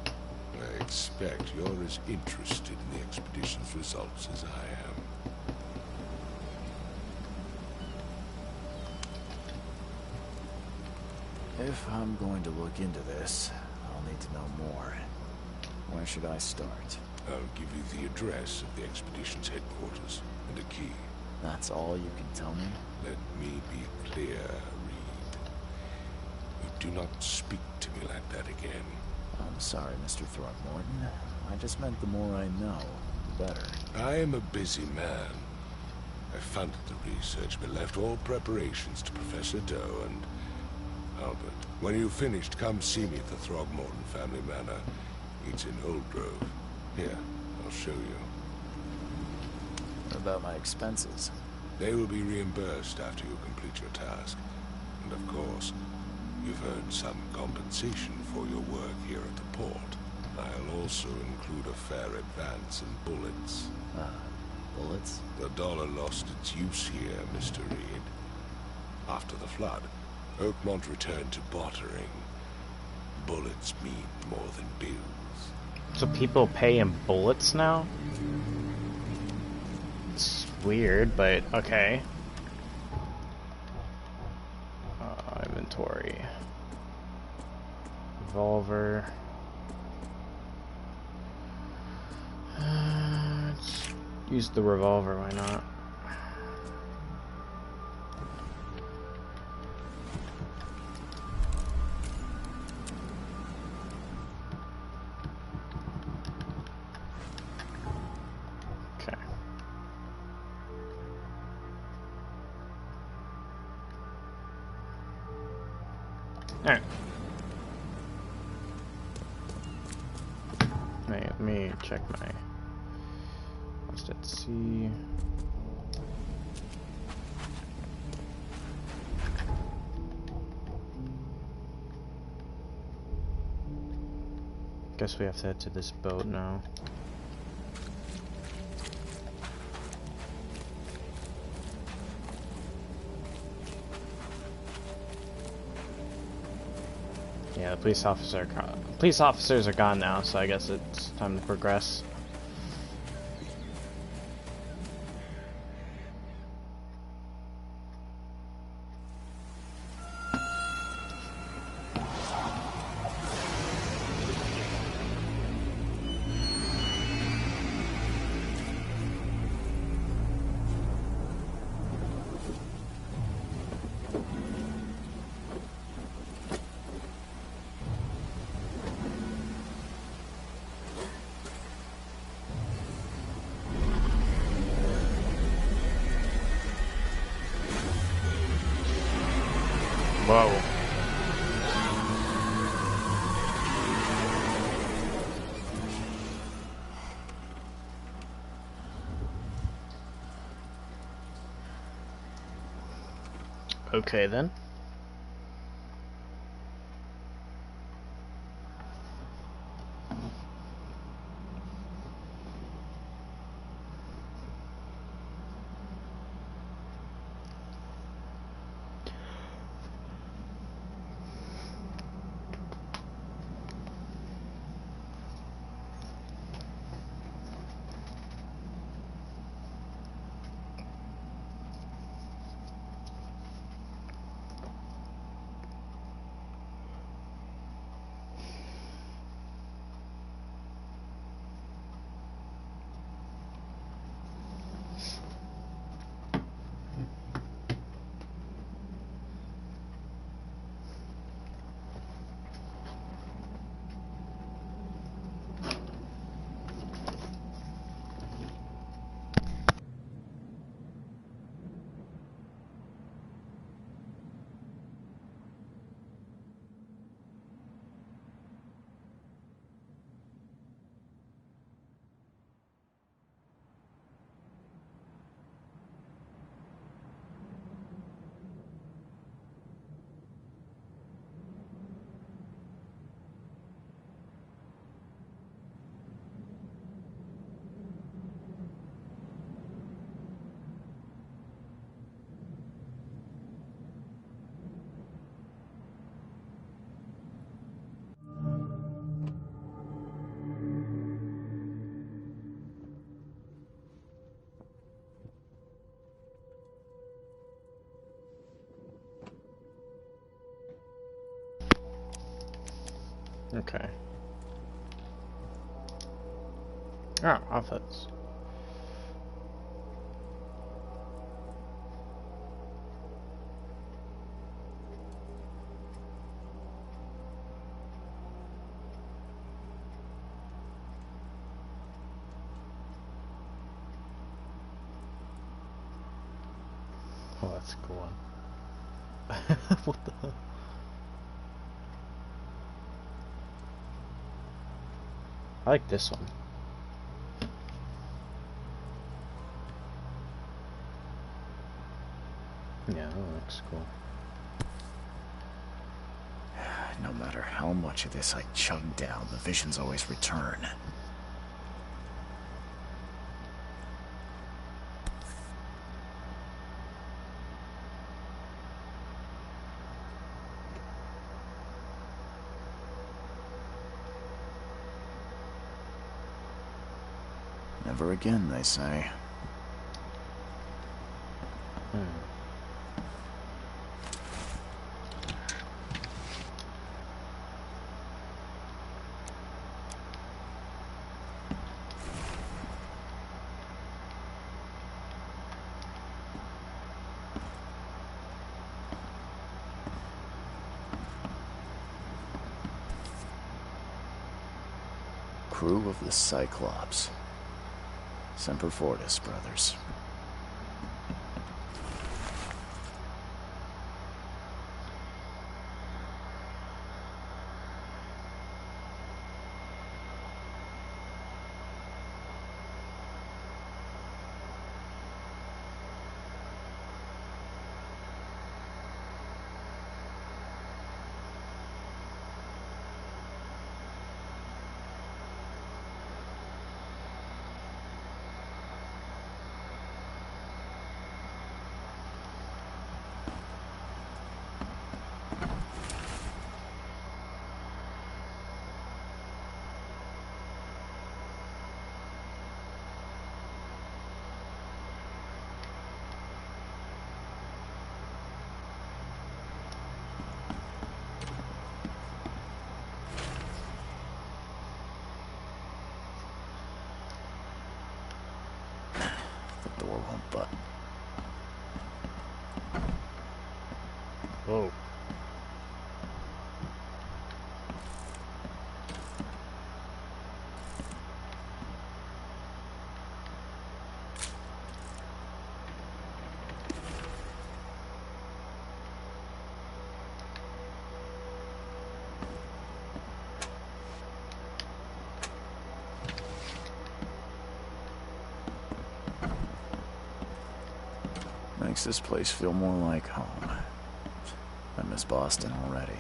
I expect you're as interested in the expedition's results as I am. If I'm going to look into this, I'll need to know more. Where should I start? I'll give you the address of the expedition's headquarters and a key. That's all you can tell me? Let me be clear, Reed. You do not speak to me like that again. I'm sorry, Mr. Throckmorton. I just meant the more I know, the better. I am a busy man. I funded the research, but left all preparations to Professor Doe and Albert. When you've finished, come see me at the Throgmorton family manor. It's in Old Grove. Here, I'll show you. What about my expenses? They will be reimbursed after you complete your task. And of course, you've earned some compensation for your work here at the port. I'll also include a fair advance in bullets. Bullets? The dollar lost its use here, Mr. Reed. After the flood, Oakmont returned to bartering. Bullets mean more than bills. So people pay in bullets now? It's weird, but okay. Inventory. Revolver. Let's use the revolver, why not? Okay. Alright. Let me check my... Let's see. Guess we have to head to this boat now. Yeah, the police officers are gone now, so I guess it's time to progress. Whoa. Okay then. Okay. Oh, offense. Oh, that's a cool one. What the hell? I like this one. Yeah, that looks cool. No matter how much of this I chug down, the visions always return. Never again, they say. Crew of the Cyclops. Semper Fortis, brothers. The door won't butt. Whoa. Makes this place feel more like home. I miss Boston already.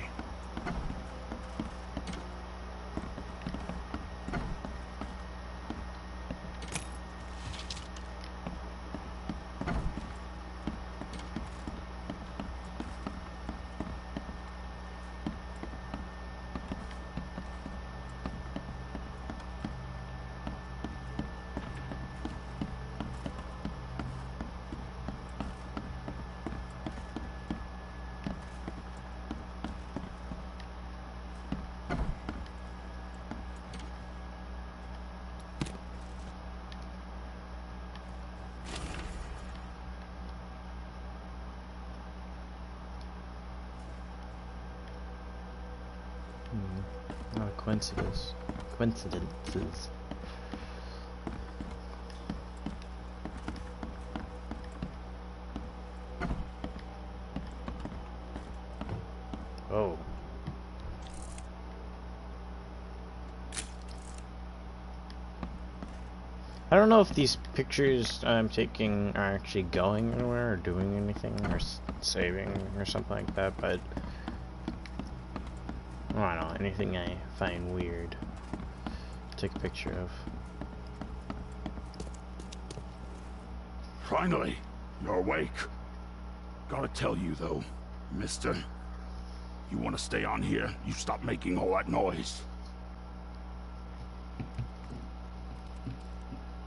Not a coincidence. Coincidences. Oh. I don't know if these pictures I'm taking are actually going anywhere or doing anything or saving or something like that, but I don't know, anything I find weird, take a picture of. Finally, you're awake. Gotta tell you though, mister, you wanna stay on here, you stop making all that noise.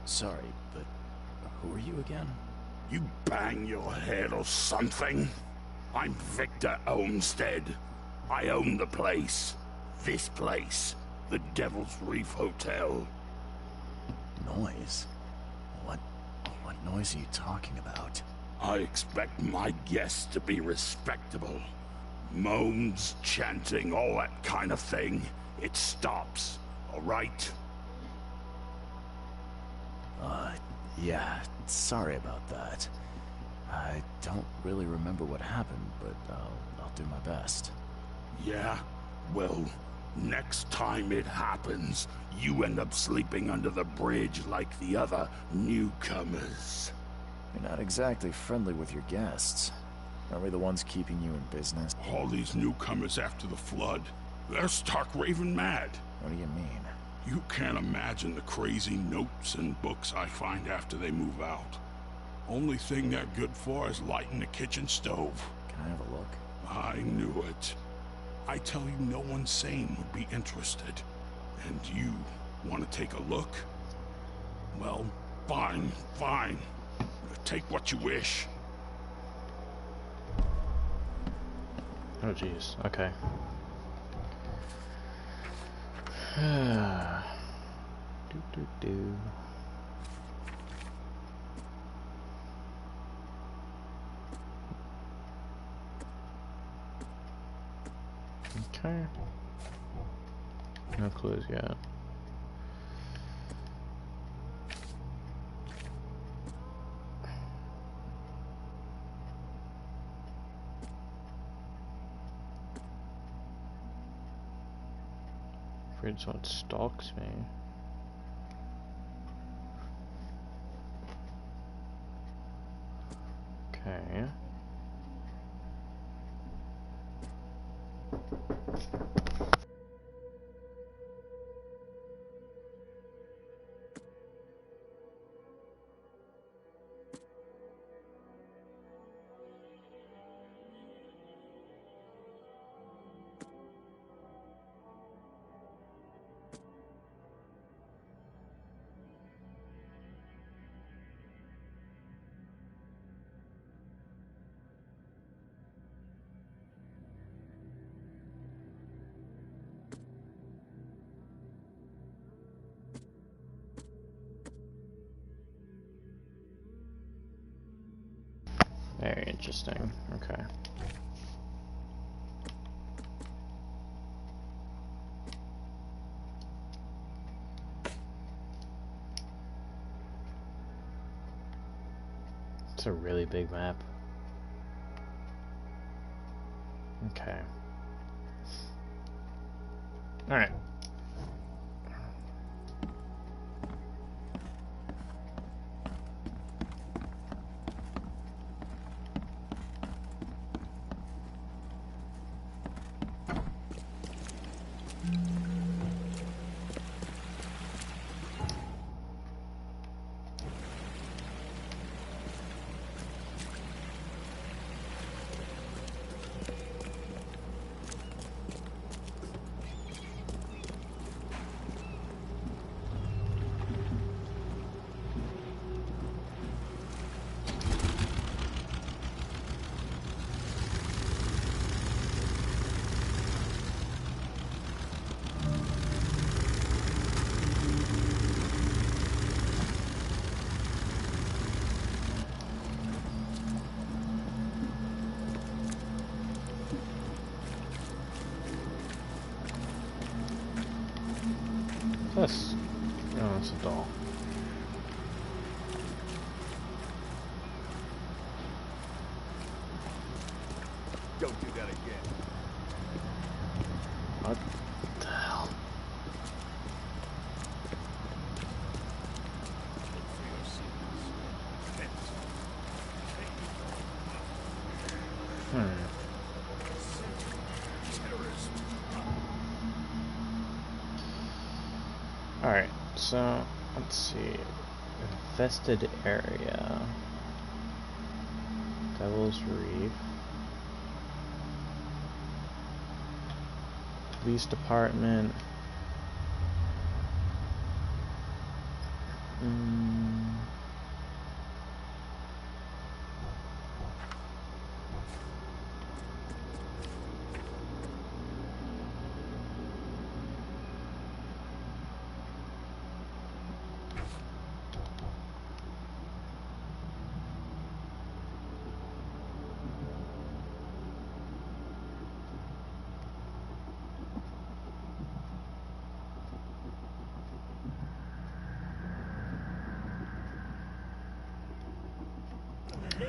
Sorry, but who are you again? You bang your head or something? I'm Victor Olmsted. I own the place. This place, the Devil's Reef Hotel. Noise? What noise are you talking about? I expect my guests to be respectable. Moans, chanting, all that kind of thing. It stops, all right? Yeah, sorry about that. I don't really remember what happened, but I'll do my best. Yeah? Well, next time it happens, you end up sleeping under the bridge like the other newcomers. You're not exactly friendly with your guests. Aren't we the ones keeping you in business? All these newcomers after the flood, they're stark raving mad. What do you mean? You can't imagine the crazy notes and books I find after they move out. Only thing they're good for is lighting the kitchen stove. Can I have a look? I knew it. I tell you, no one sane would be interested. And you want to take a look? Well, fine. Take what you wish. Oh jeez, okay. do. Okay. No clues yet. Afraid someone stalks me. Okay. Very interesting. Okay. It's a really big map. Okay. All right. This. Oh, it's a doll. Don't do that again. What the hell? Alright, so let's see. Infested area. Devil's Reef. Police department.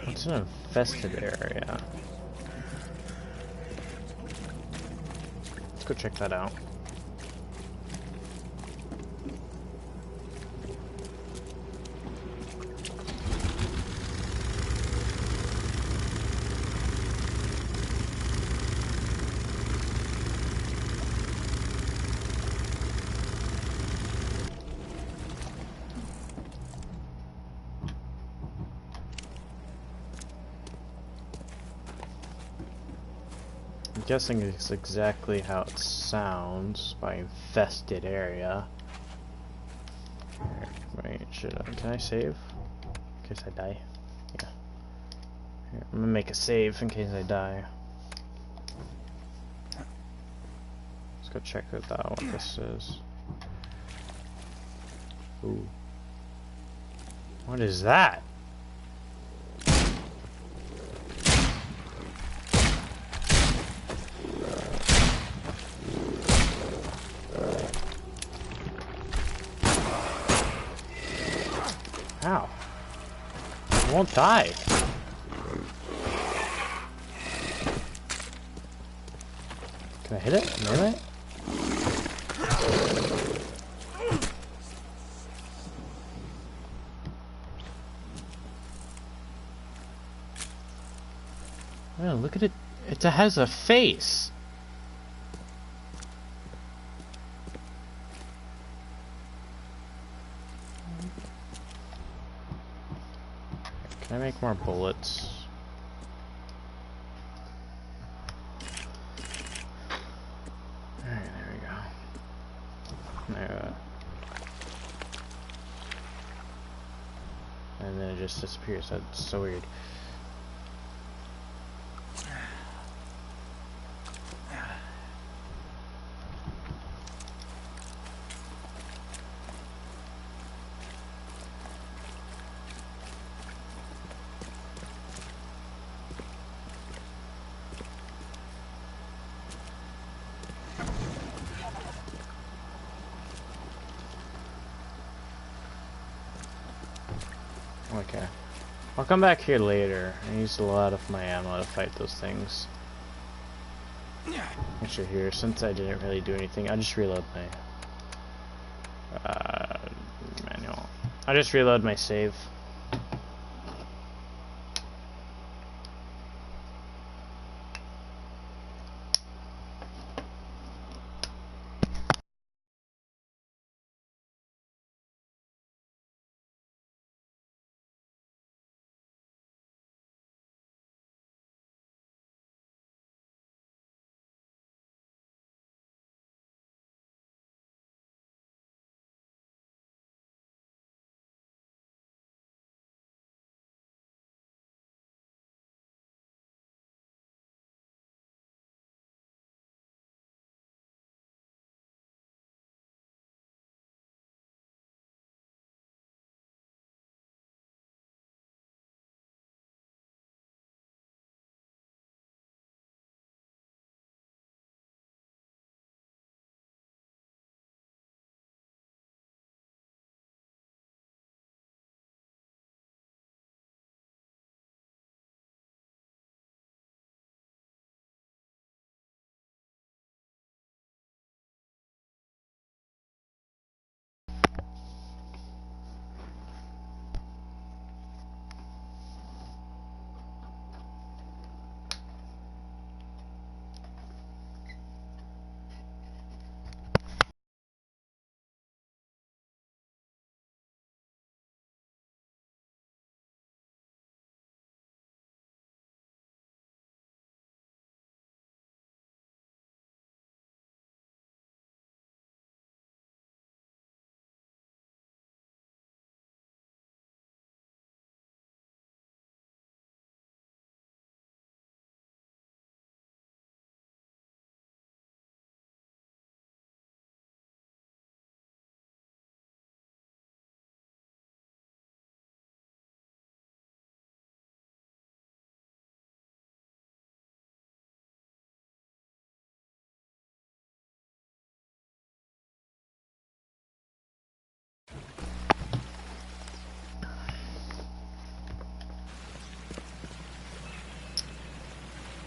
It's an infested area. Let's go check that out. I'm guessing it's exactly how it sounds by infested area. Wait, can I save? In case I die. Yeah. Here, I'm gonna make a save in case I die. Let's go check it out what this is. Ooh. What is that? Ow. I won't die. Can I hit it? Melee it? Oh, look at it. It has a face. Can I make more bullets? Alright, there we go. There. And then it just disappears. That's so weird. Okay. I'll come back here later. I used a lot of my ammo to fight those things. Actually here, since I didn't really do anything, I'll just reload my manual. I'll just reload my save.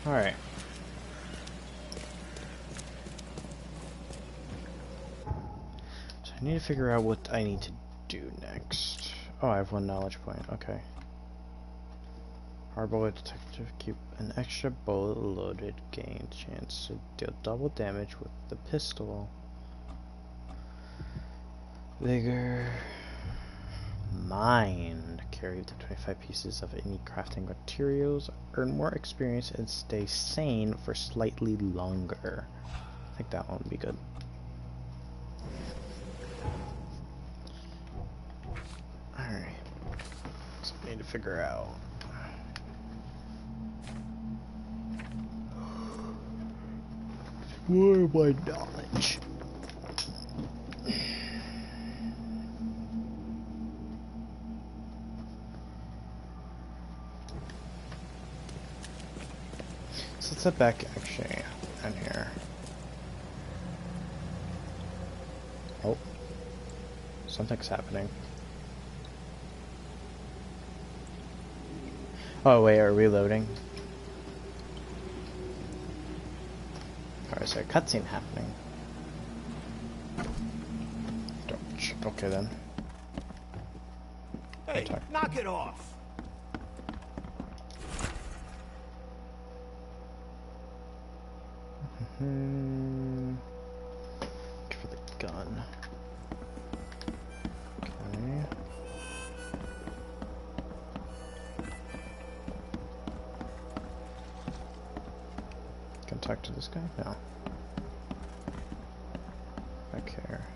Alright. So I need to figure out what I need to do next. Oh, I have 1 knowledge point. Okay. Hard bullet detective. Keep an extra bullet loaded. Gain chance to deal double damage with the pistol. Vigor. Mind. Carry up to 25 pieces of any crafting materials. Earn more experience and stay sane for slightly longer. I think that one would be good. Alright. So I need to figure out. More of my knowledge. So let's head back actually in here. Oh. Something's happening. Oh wait, are we loading? Or is there a cutscene happening? Okay then. Hey, knock it off! For the gun. Okay. Can I talk to this guy? No. Back here.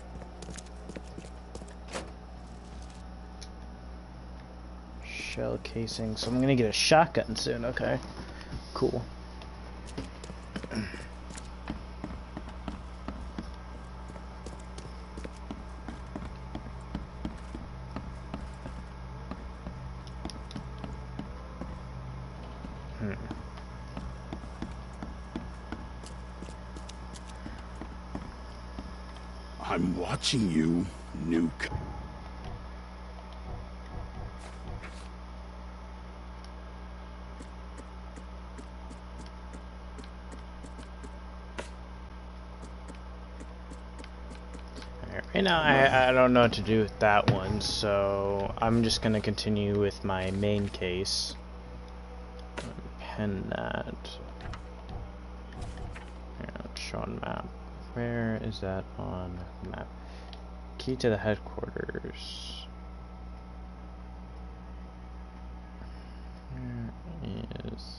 Shell casing. So I'm gonna get a shotgun soon. Okay. Cool. I'm watching you, Nuke. Right now, I don't know what to do with that one, so I'm just gonna continue with my main case. Pen that. Show on map. Where is that on map? Key to the headquarters. Where is...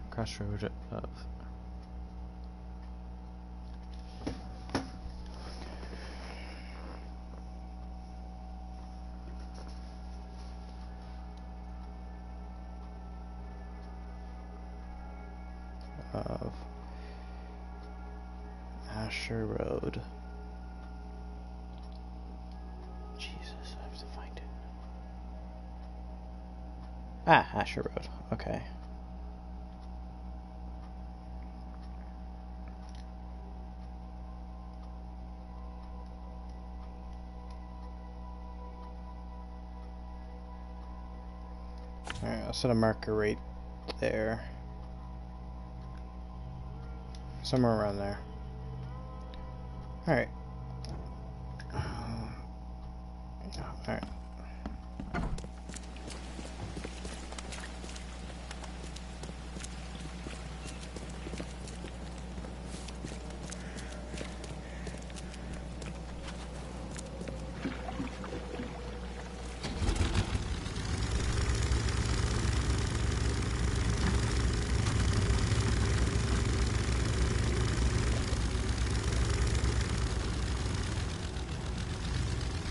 Crossroad of... Asher Road. Jesus, I have to find it. Ah, Asher Road. Okay. Alright, I'll set a marker right there. Somewhere around there. Alright. Alright.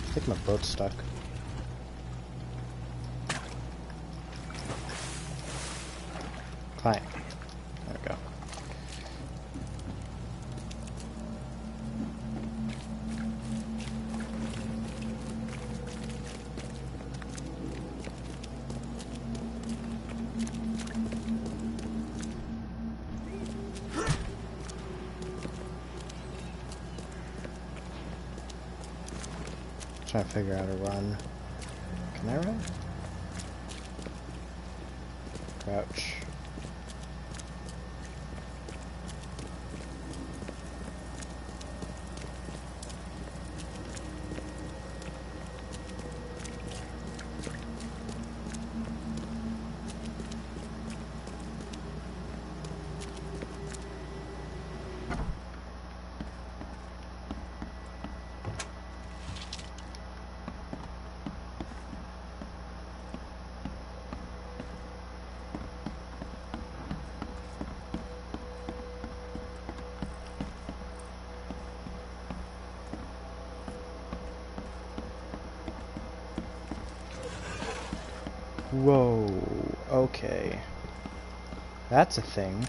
I think my boat's stuck. Climb. There we go. trying to figure out a run. Can I run? Crouch. Whoa, okay. That's a thing.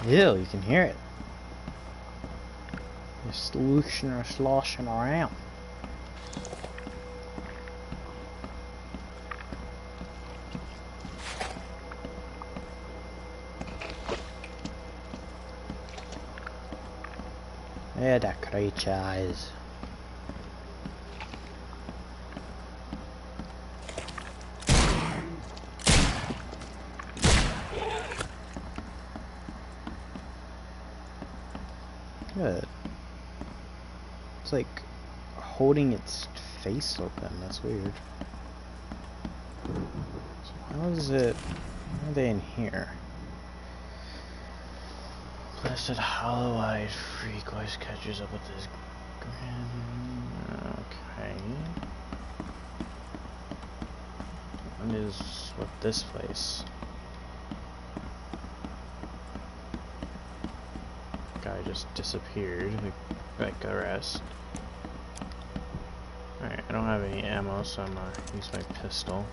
Ew, you can hear it. Just slooshing or sloshing around. Yeah, the creatures. Good. It's like holding its face open. That's weird. So how is it? How are they in here? Blessed hollow-eyed freak always catches up with this grand. Okay. What is with this place? Guy just disappeared, like the rest. Alright, I don't have any ammo, so I'm gonna use my pistol.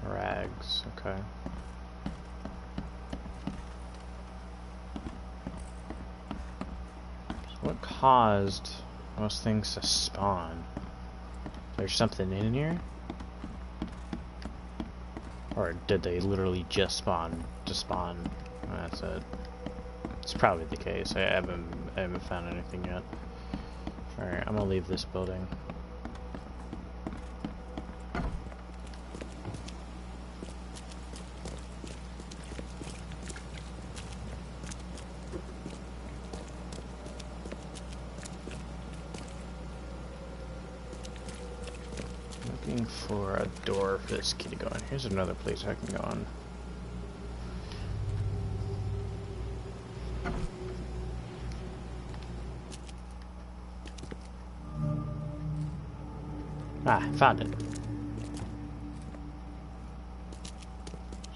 Rags, okay. So what caused those things to spawn? There's something in here? Or did they literally just spawn to spawn? That's it. It's probably the case. I haven't found anything yet. Alright, I'm gonna leave this building. Looking for a door for this key to go in. Here's another place I can go on. Ah, found it.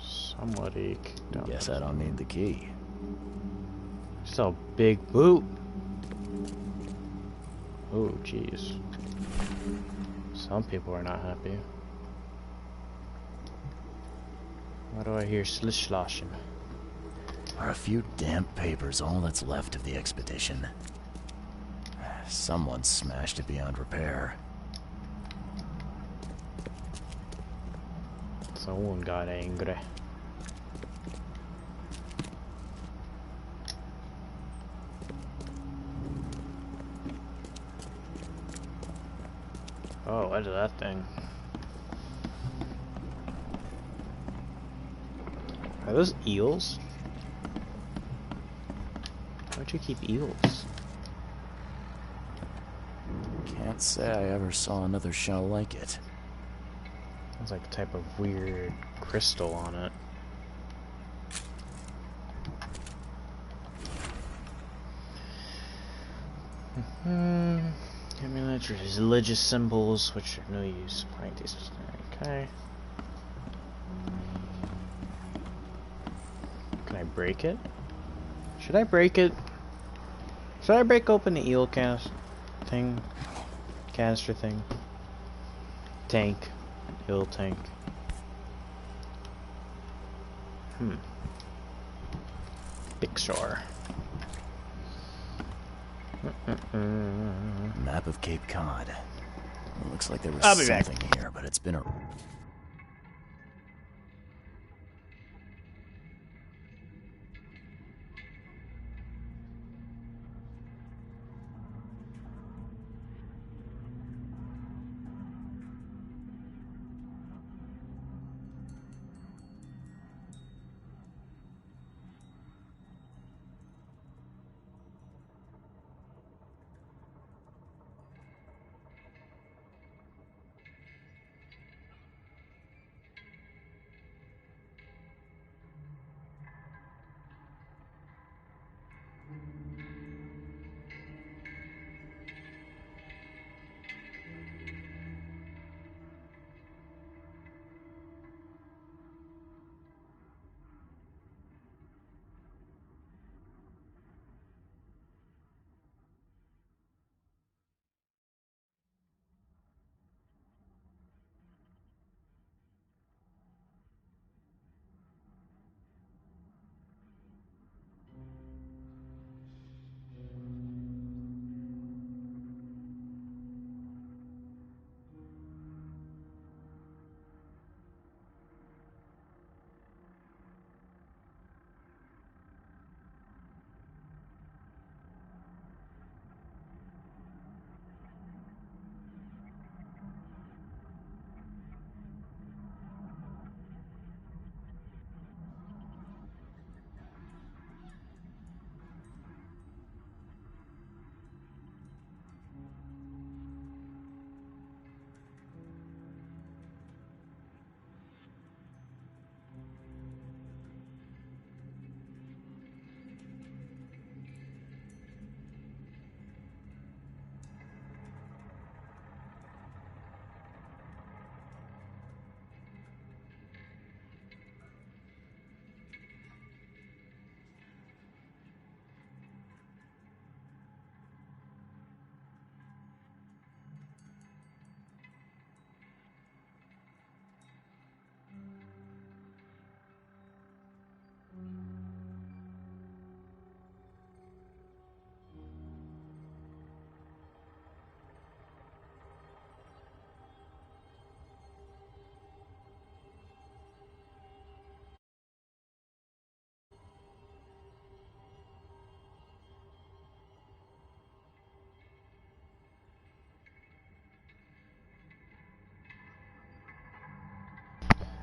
Somebody kicked out. Guess I don't need the key. So big boot. Oh, jeez. Some people are not happy. Why do I hear slish sloshing? Are a few damp papers all that's left of the expedition? Someone smashed it beyond repair. Someone got angry. Oh, what is that thing? Are those eels? Why'd you keep eels? Can't say I ever saw another shell like it. Sounds like a type of weird crystal on it. Amulets, religious symbols, which are no use. Okay. Can I break it? Should I break it? Should I break open the eel canister thing? Tank. Eel tank. Pixar. Map of Cape Cod. It looks like there was I'll be back. something here, but it's been a...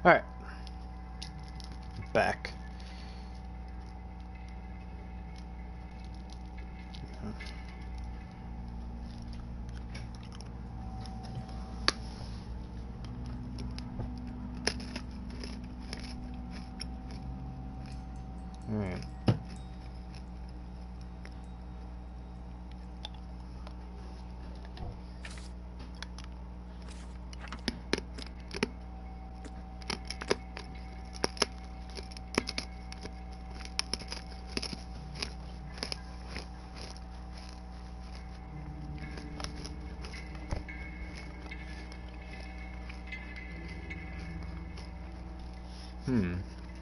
Alright. Back. Alright.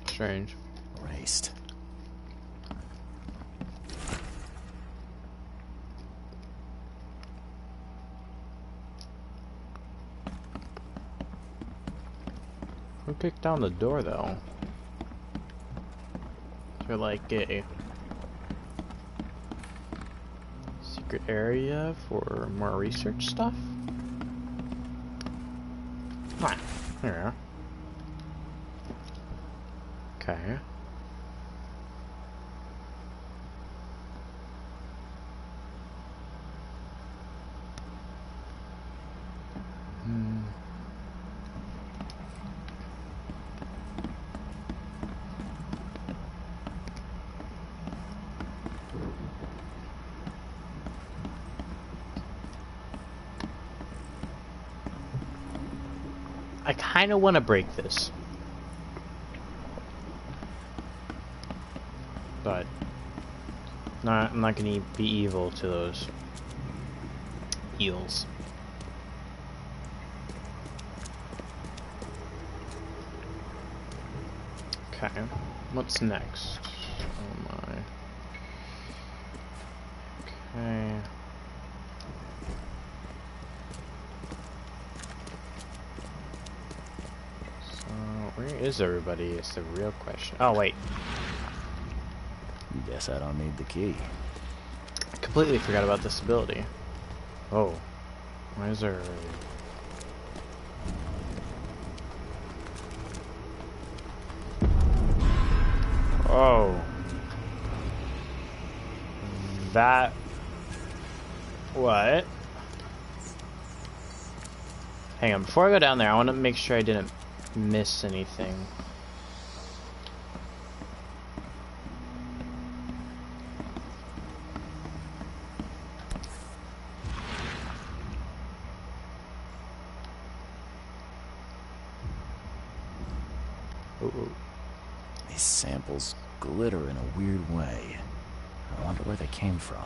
Strange. Erased. Who kicked down the door, though? Is there like a secret area for more research stuff? Come on. Here. Okay. I kind of want to break this. But I'm not going to be evil to those eels. Okay, what's next? Oh my. Okay. So, where is everybody is the real question. Oh, wait. Guess I don't need the key. I completely forgot about this ability. Oh. Why is there... Oh. That... What? Hang on, before I go down there, I want to make sure I didn't miss anything. Ooh. These samples glitter in a weird way. I wonder where they came from.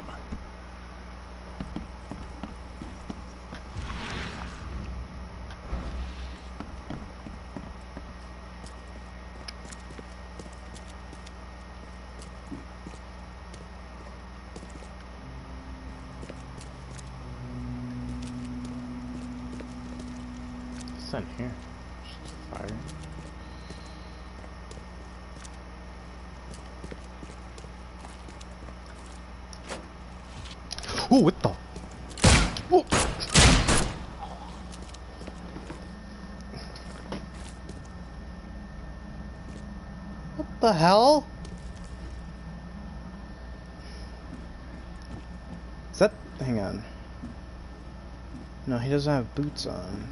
What's in here? Just fire. Oh, what the? Oh. What the hell? Is that... Hang on. No, he doesn't have boots on.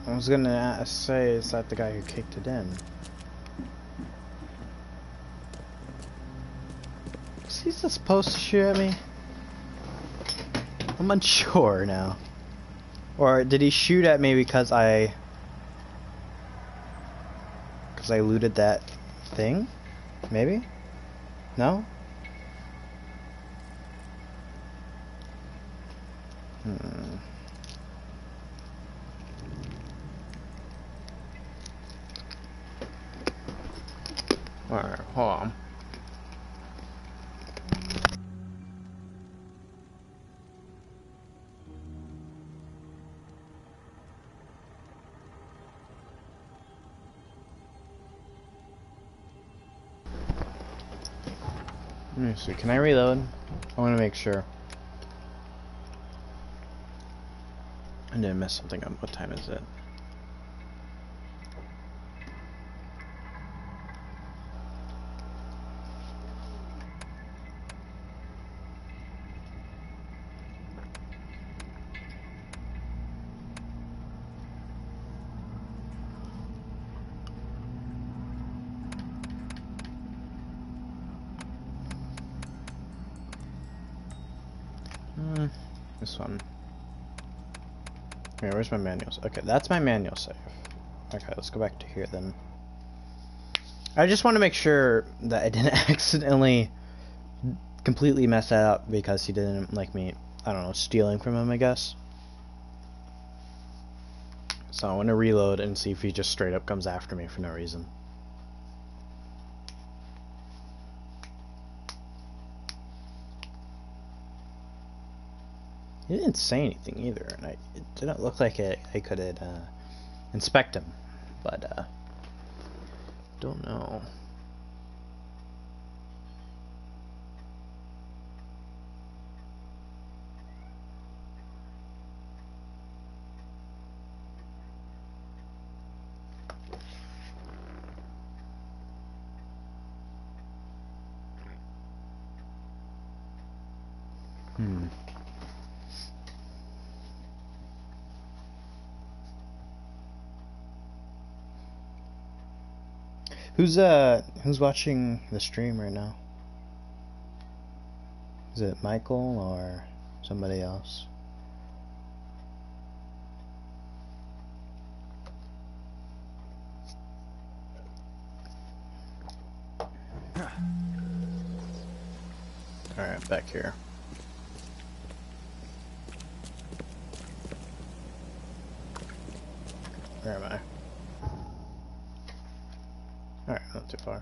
I was gonna say, is that the guy who kicked it in? Is he supposed to shoot at me? I'm unsure now. Or did he shoot at me because I looted that thing? Maybe? No? Alright, hold on. Let me see, can I reload? I want to make sure I didn't mess something up. What time is it? This one. Okay, where's my manuals? Okay, that's my manual save. Okay, let's go back to here then. I just want to make sure that I didn't accidentally completely mess that up because he didn't like me, I don't know, stealing from him, I guess. So I want to reload and see if he just straight up comes after me for no reason. He didn't say anything either, and it didn't look like I could inspect him, but don't know. Who's watching the stream right now? Is it Michael or somebody else? back here. Where am I? Alright, not too far.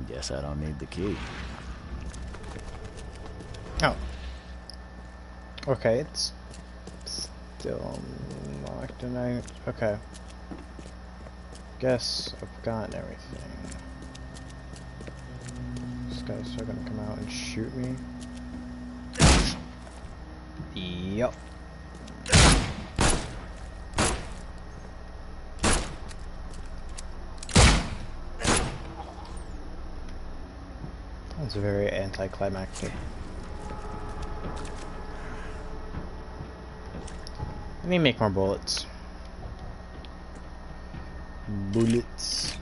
Guess I don't need the key. Oh. Okay, it's still locked and okay. Guess I've gotten everything. These guys are gonna come out and shoot me. Yup. That's very anticlimactic. Let me make more bullets. Bullets.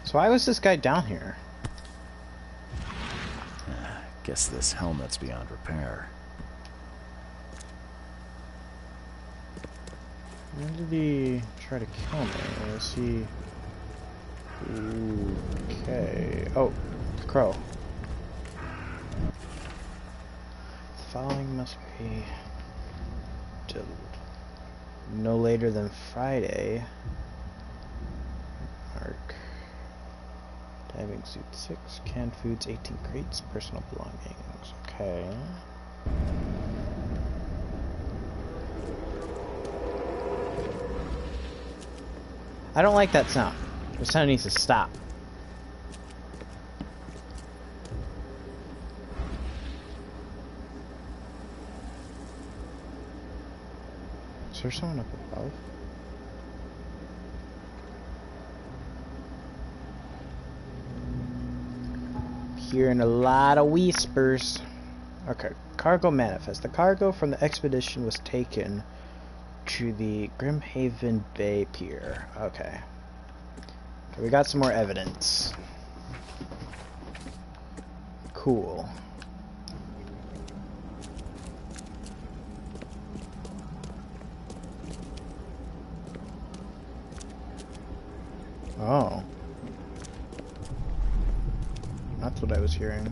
So why was this guy down here? Guess this helmet's beyond repair. When did he try to kill me? Is he... Okay. Oh, crow. The following must be no later than Friday. Mark. Diving suit 6, canned foods 18 crates, personal belongings. Okay. I don't like that sound. The sound needs to stop. Is there someone up above? Hearing a lot of whispers. Okay, cargo manifest. The cargo from the expedition was taken to the Grimhaven Bay Pier. Okay. We got some more evidence. Cool. Oh. That's what I was hearing.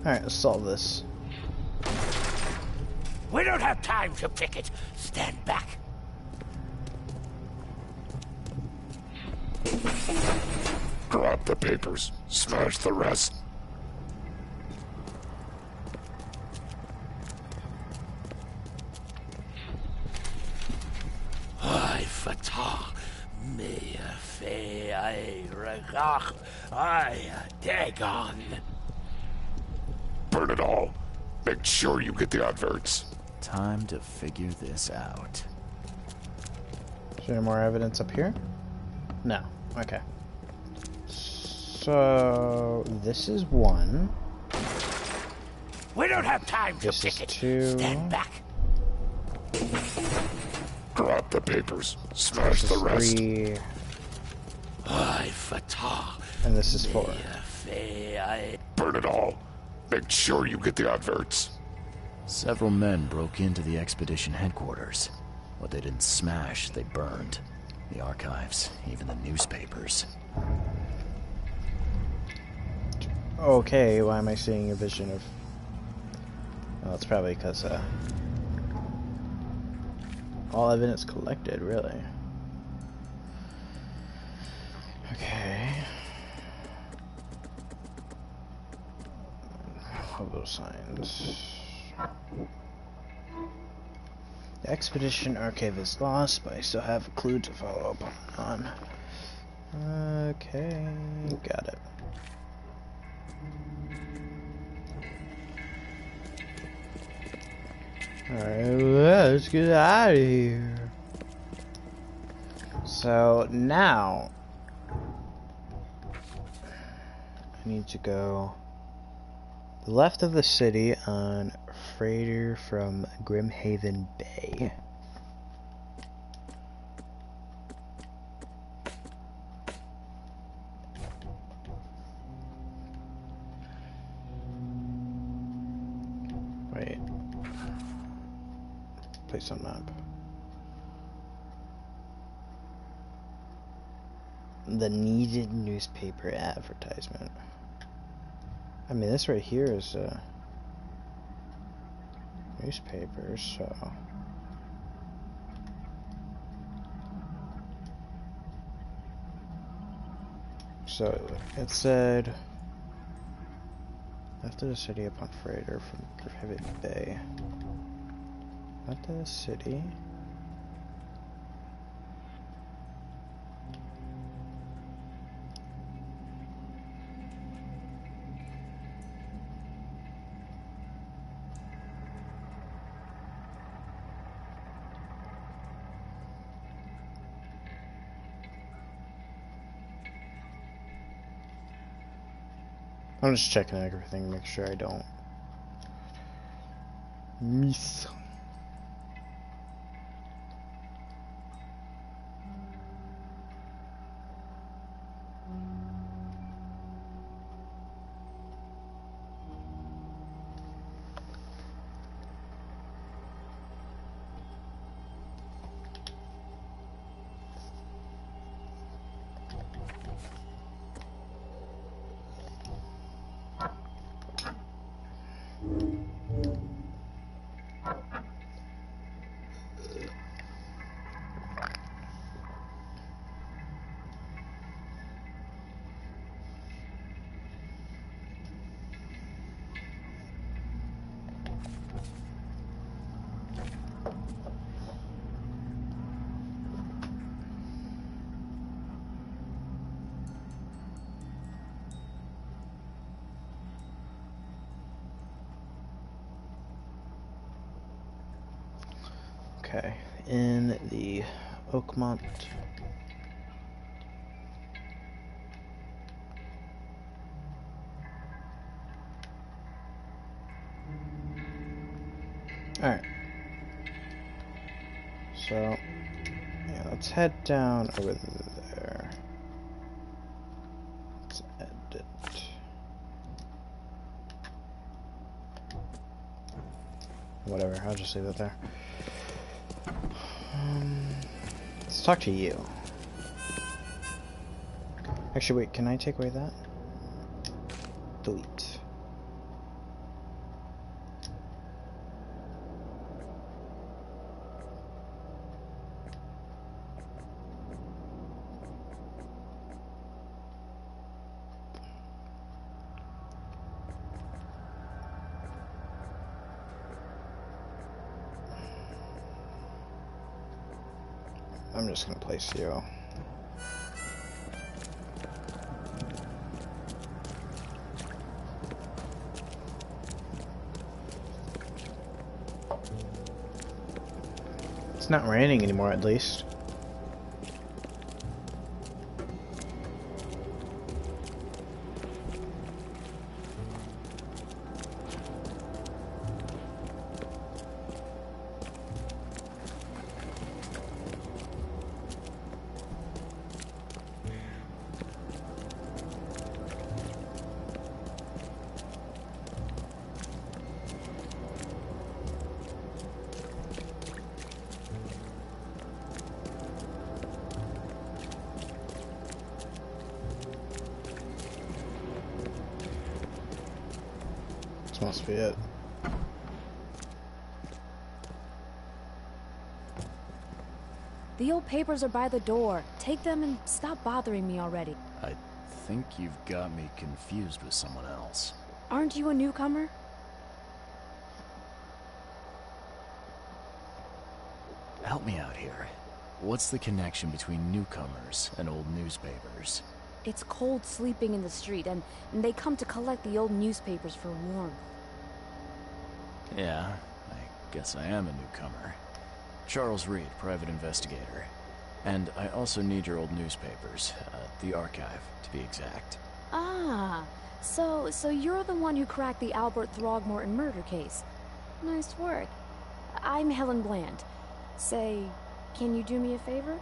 Alright, let's solve this. We don't have time to pick it. Stand back. Grab the papers. Smash the rest. I fatah me fe I regach I dagon. Burn it all. Make sure you get the adverts. Time to figure this out. Is there any more evidence up here? No. Okay. So this is one. We don't have time to This pick is it. two. Stand back. Grab the papers. Smash This the is rest. three. I fatah. And this is four. Burn it all. Make sure you get the adverts. Several men broke into the expedition headquarters. What they didn't smash, they burned. The archives, even the newspapers. Okay, why am I seeing a vision of... Well, it's probably because, all evidence collected, really. Okay. Hobo signs. The expedition archive is lost, but I still have a clue to follow up on. Okay, got it. Alright, let's get out of here. So now I need to go left of the city on freighter from Grimhaven Bay. Wait. Place on map. The needed newspaper advertisement. I mean, this right here is a newspaper, so... So, it said... After the city upon freighter from Grimhaven Bay. After the city... I'm just checking everything, make sure I don't miss. Okay, in the Oakmont. Alright. So, yeah, let's head down over there. Let's edit. Whatever, I'll just leave it there. Let's talk to you. Actually, wait, can I take away that? Delete. I'm just gonna place you. It's not raining anymore, at least. must be it. The old papers are by the door. Take them and stop bothering me already. I think you've got me confused with someone else. Aren't you a newcomer? Help me out here. What's the connection between newcomers and old newspapers? It's cold sleeping in the street, and they come to collect the old newspapers for warmth. Yeah, I guess I am a newcomer. Charles Reed, private investigator. And I also need your old newspapers, the archive, to be exact. Ah, so you're the one who cracked the Albert Throgmorton murder case. Nice work. I'm Helen Bland. Say, can you do me a favor?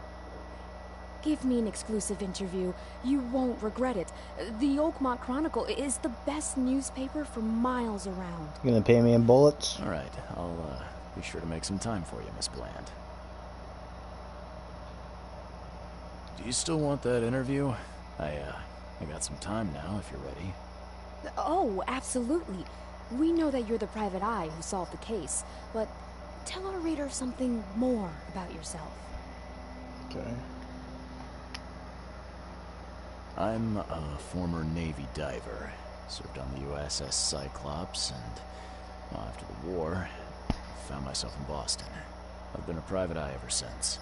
Give me an exclusive interview. You won't regret it. The Oakmont Chronicle is the best newspaper for miles around. You gonna pay me in bullets? All right, I'll be sure to make some time for you, Miss Bland. Do you still want that interview? I got some time now, if you're ready. Oh, absolutely. We know that you're the private eye who solved the case, but tell our readers something more about yourself. Okay. I'm a former Navy diver. Served on the USS Cyclops, and well, after the war, found myself in Boston. I've been a private eye ever since.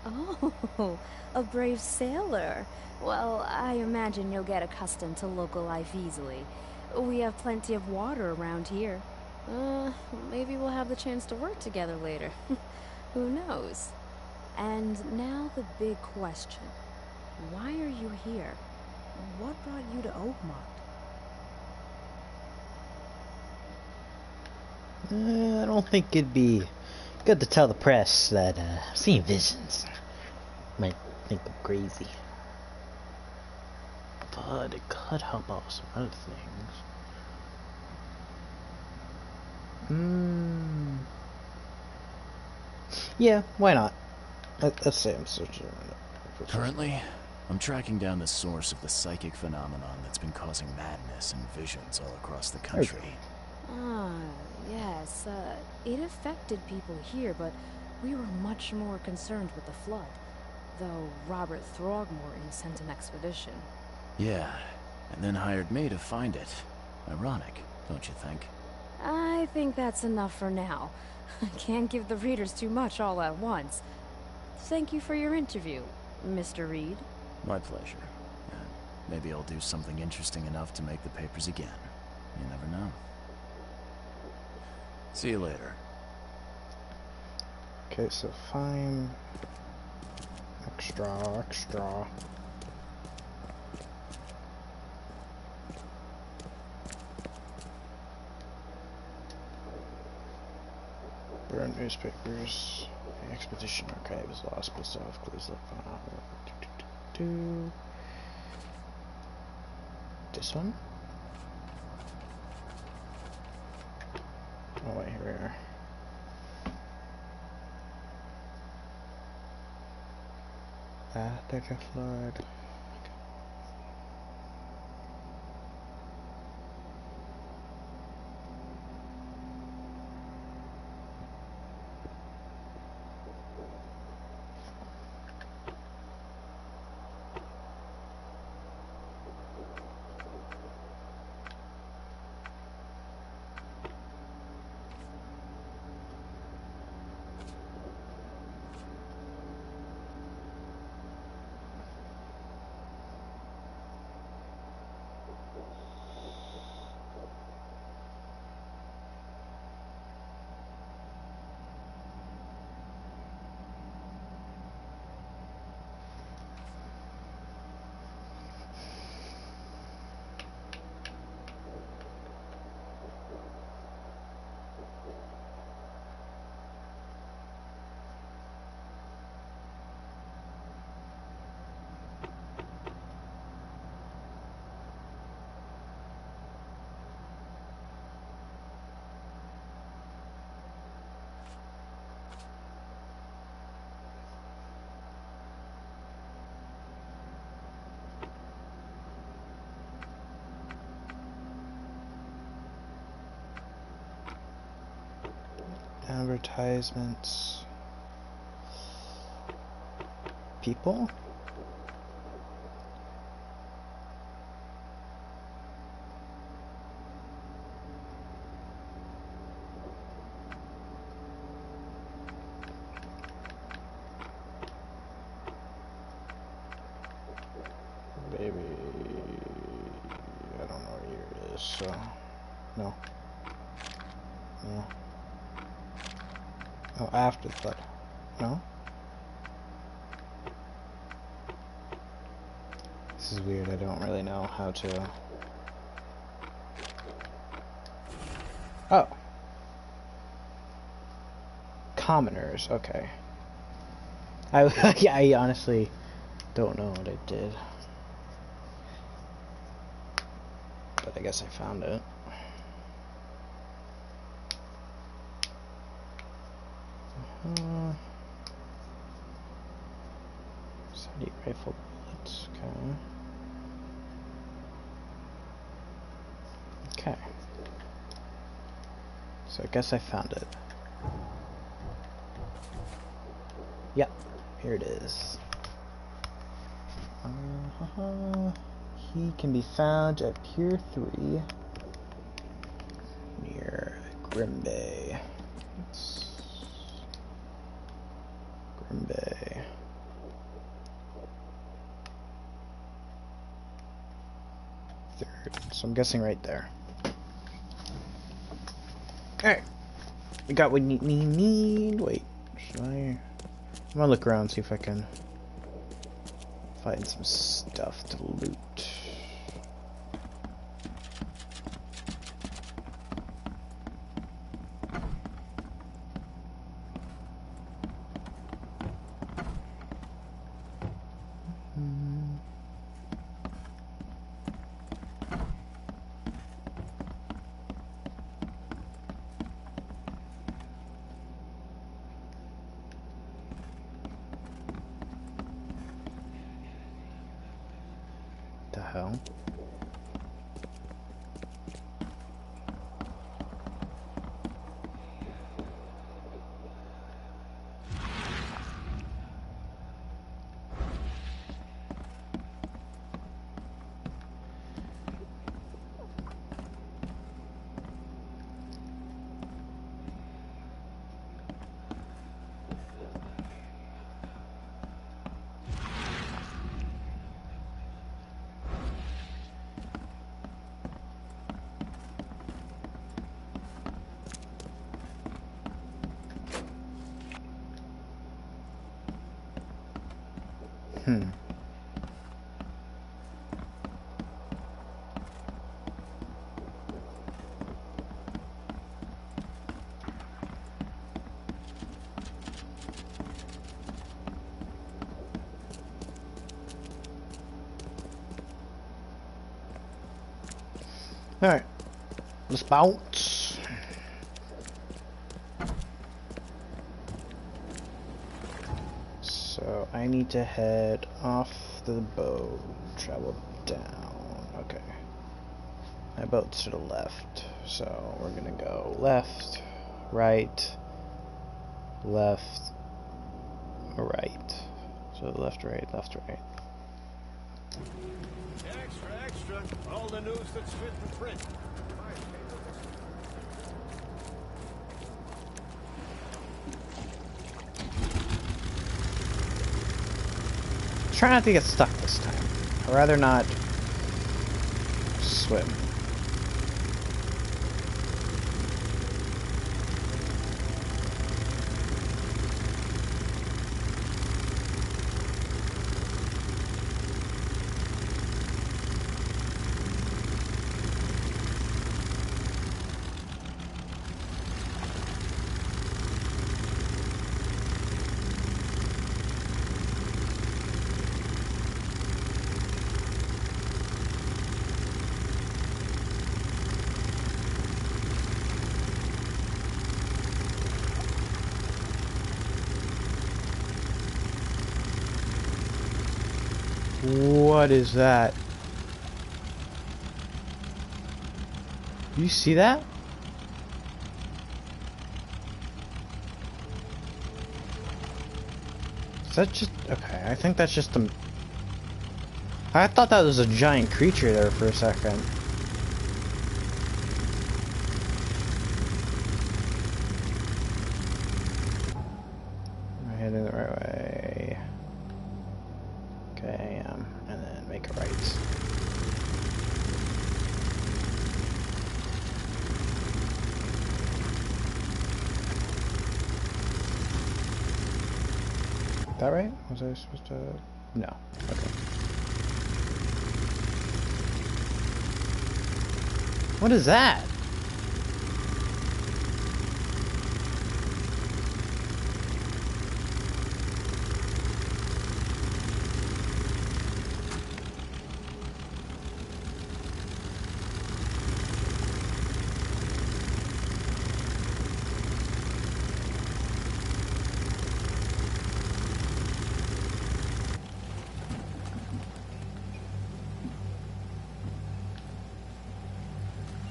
Oh, a brave sailor. Well, I imagine you'll get accustomed to local life easily. We have plenty of water around here. Maybe we'll have the chance to work together later. Who knows? And now the big question. Why are you here? What brought you to Oakmont? I don't think it'd be good to tell the press that I've seen visions. Might think I'm crazy. But it could help out with some other things. Yeah, why not? Let's say I'm searching. Currently, I'm tracking down the source of the psychic phenomenon that's been causing madness and visions all across the country. Ah, yes. It affected people here, but we were much more concerned with the flood. Though Robert Throgmorton sent an expedition. Yeah, and then hired me to find it. Ironic, don't you think? I think that's enough for now. I can't give the readers too much all at once. Thank you for your interview, Mr. Reed. My pleasure. Maybe I'll do something interesting enough to make the papers again. You never know. See you later. Okay, so fine. Extra. Burn newspapers. The expedition archive is lost, but still have clues left behind. This one? Oh wait, here we are. After the flood. Advertisements. People? Baby, I don't know where year it is, so no. No. Oh, after the flood. No? This is weird, I don't really know how to... Oh! Commoners, okay. Yeah, I honestly don't know what I did. But I guess I found it. Study rifle bullets, okay. Okay. So I guess I found it. Yep, here it is. He can be found at Pier 3 near Grim Bay. Grim Bay. Third. So I'm guessing right there. Alright. We got what we need. Wait. Should I? I'm gonna look around, see if I can find some stuff to loot. The hell? Alright, let's bounce. So I need to head off the boat, travel down. Okay. My boat's to the left, so we're gonna go left, right, left, right. So left, right, left, right. Extra, extra. All the news that's fit for print. Try not to get stuck this time. I'd rather not swim. What is that? You see that? Is that just... Okay, I think that's just a... I thought that was a giant creature there for a second. Am I heading the right way? Okay, and then make a right. That right? Was I supposed to... No. Okay. What is that?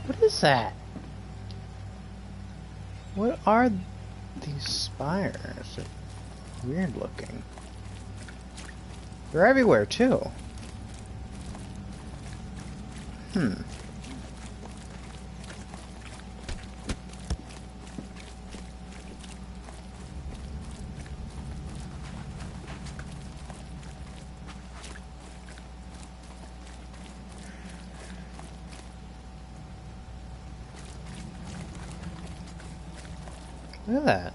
What is that? What are these spires? They're weird looking. They're everywhere too. Look at that.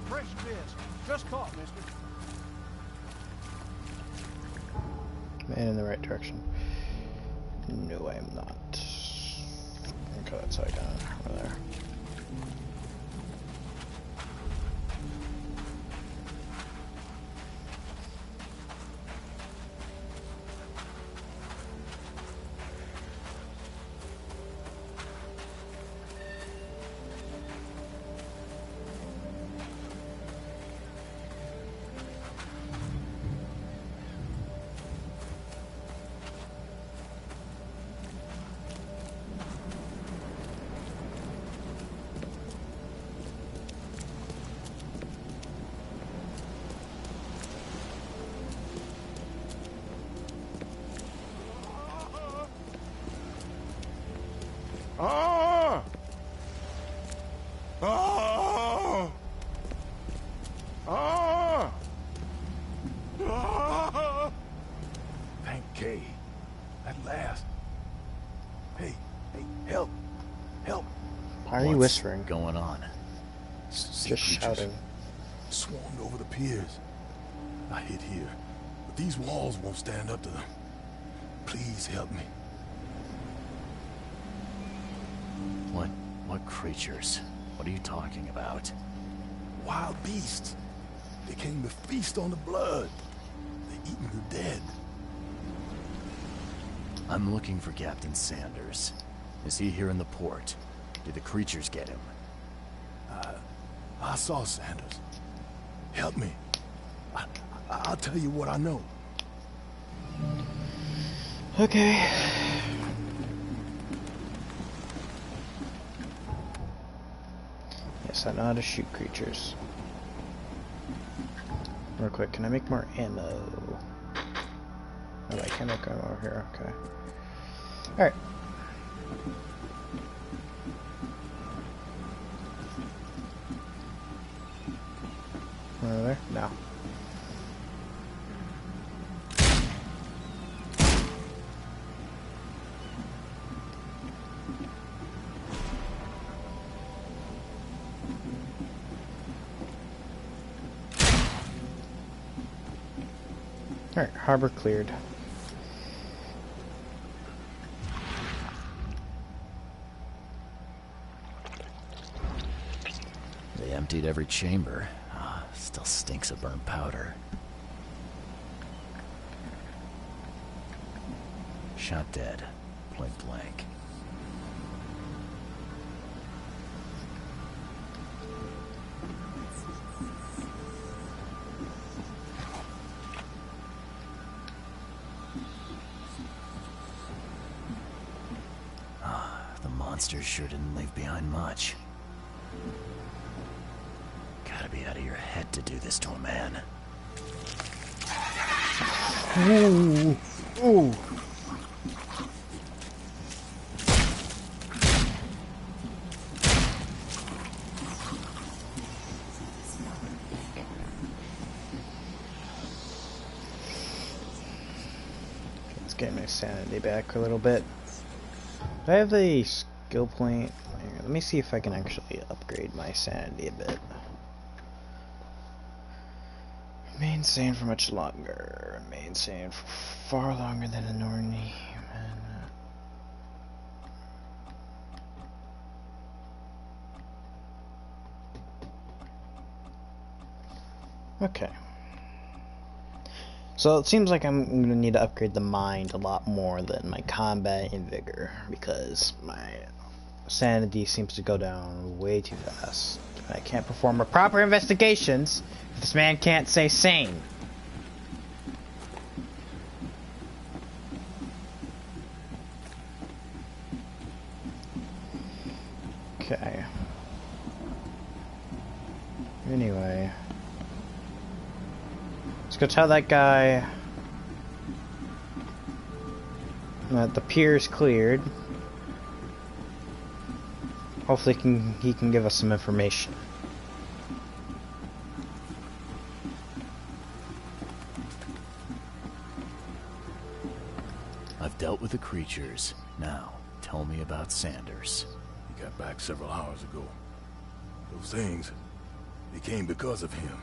Fresh fish. Just caught, mister. Man, in the right direction. No, I am not. Okay, that's how I got it over there. Thank Kay. At last. Hey, help. Help. Why are you whispering? Going on? Just shouting. Swarmed over the piers. I hid here, but these walls won't stand up to them. Please help me. What creatures? What are you talking about? Wild beasts. They came to feast on the blood. They eaten the dead. I'm looking for Captain Sanders. Is he here in the port? Did the creatures get him? I saw Sanders. Help me. I'll tell you what I know. Okay. Yes, I know how to shoot creatures. Real quick, can I make more ammo? Oh, I can make ammo over here, okay. Alright. Over there? No. Alright, harbor cleared. They emptied every chamber. Still stinks of burnt powder. Shot dead. Point blank. The monsters sure didn't leave behind much. Gotta be out of your head to do this to a man. Ooh. Ooh. Let's get my sanity back a little bit. Do I have the skill point? Let me see if I can actually upgrade my sanity a bit. Remain sane for much longer. Remain sane for far longer than a normal human. Okay. So it seems like I'm going to need to upgrade the mind a lot more than my combat and vigor, because my sanity seems to go down way too fast. I can't perform a proper investigations if this man can't say sane. Okay. Anyway. Let's go tell that guy that the pier's cleared. Hopefully he can give us some information. I've dealt with the creatures. Now, tell me about Sanders. He got back several hours ago. Those things, they came because of him.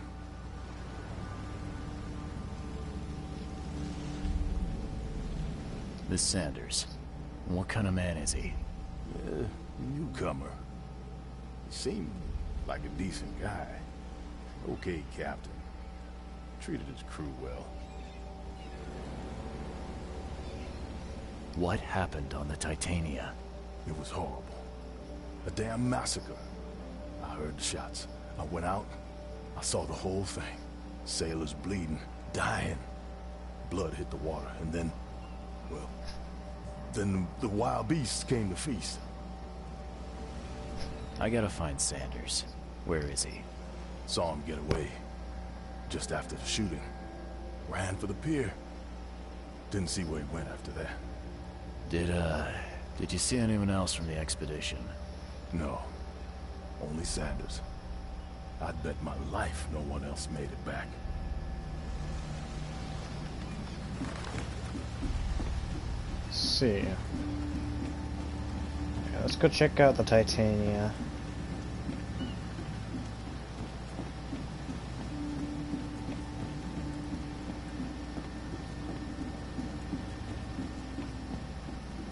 This Sanders, what kind of man is he? Newcomer. He seemed like a decent guy. Okay, Captain. Treated his crew well. What happened on the Titania? It was horrible. A damn massacre. I heard the shots. I went out. I saw the whole thing. Sailors bleeding, dying. Blood hit the water, and then, well, then the wild beasts came to feast. I gotta find Sanders. Where is he? Saw him get away. Just after the shooting. Ran for the pier. Didn't see where he went after that. Did you see anyone else from the expedition? No. Only Sanders. I'd bet my life no one else made it back. Let's see. Yeah, let's go check out the Titania.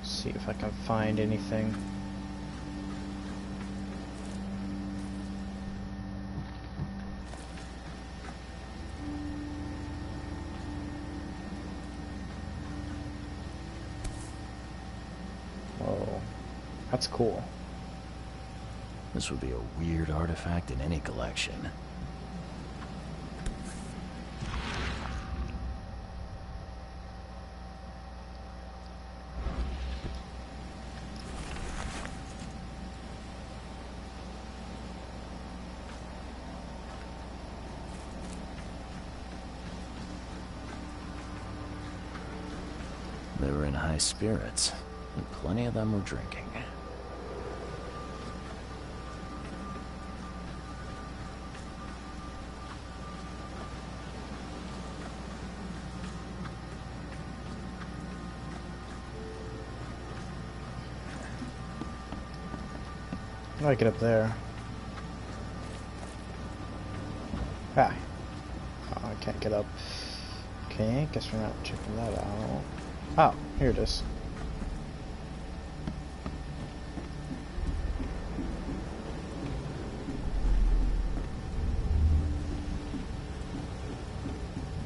See if I can find anything. Whoa, that's cool. This would be a weird artifact in any collection. They were in high spirits, and plenty of them were drinking. I like it up there. Ah. Oh, I can't get up. Okay, guess we're not checking that out. Oh, here it is.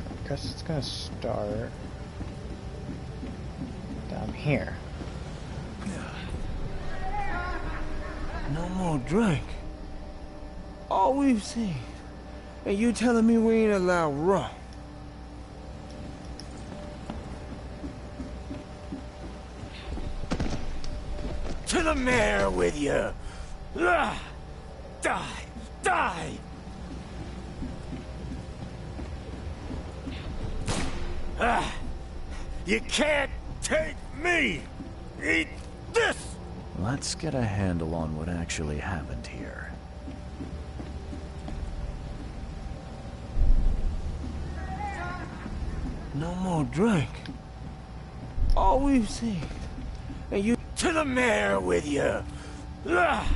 I guess it's gonna start down I'm here. No more drink. All we've seen. And you telling me we ain't allowed rum? To the mayor with you! Die! Die! You can't take me! Eat this! Let's get a handle on what actually happened here. No more drink. All we've seen. And you... To the mayor with you! Die!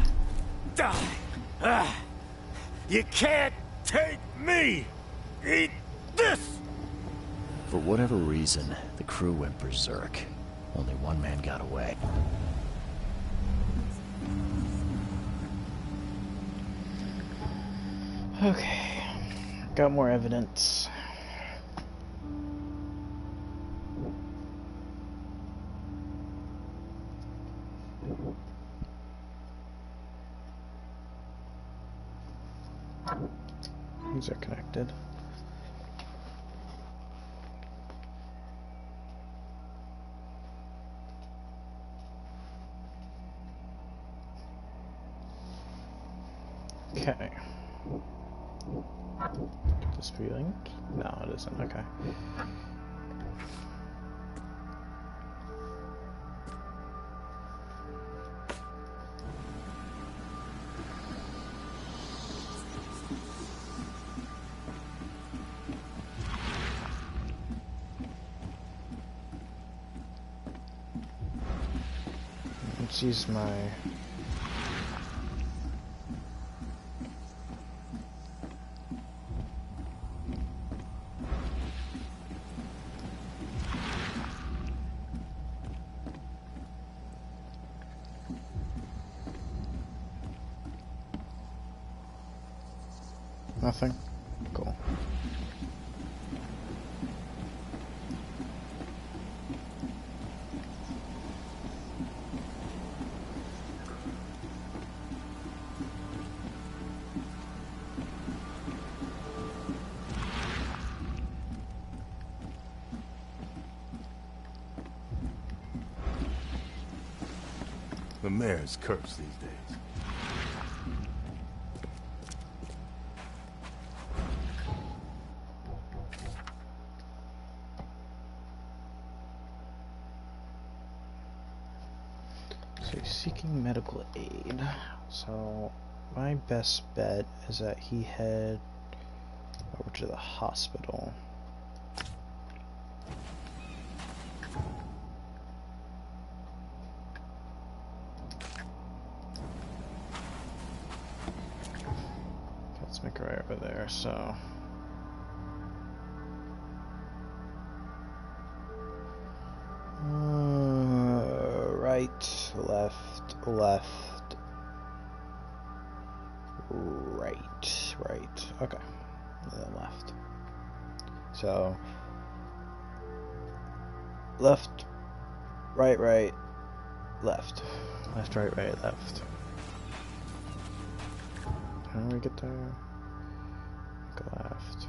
You can't take me! Eat this! For whatever reason, the crew went berserk. Only one man got away. Okay. Got more evidence. These are connected. Okay. Could this be linked? No, it isn't. Okay. Let's use my... Nothing? Cool. The mayor's cursed these days. So he's seeking medical aid. So my best bet is that he head over to the hospital. Let's make our way over there, so... right, left, right, okay, and then left. So, left, right, left, left, right, left. How do we get there? Go left.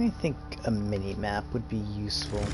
I think a mini map would be useful.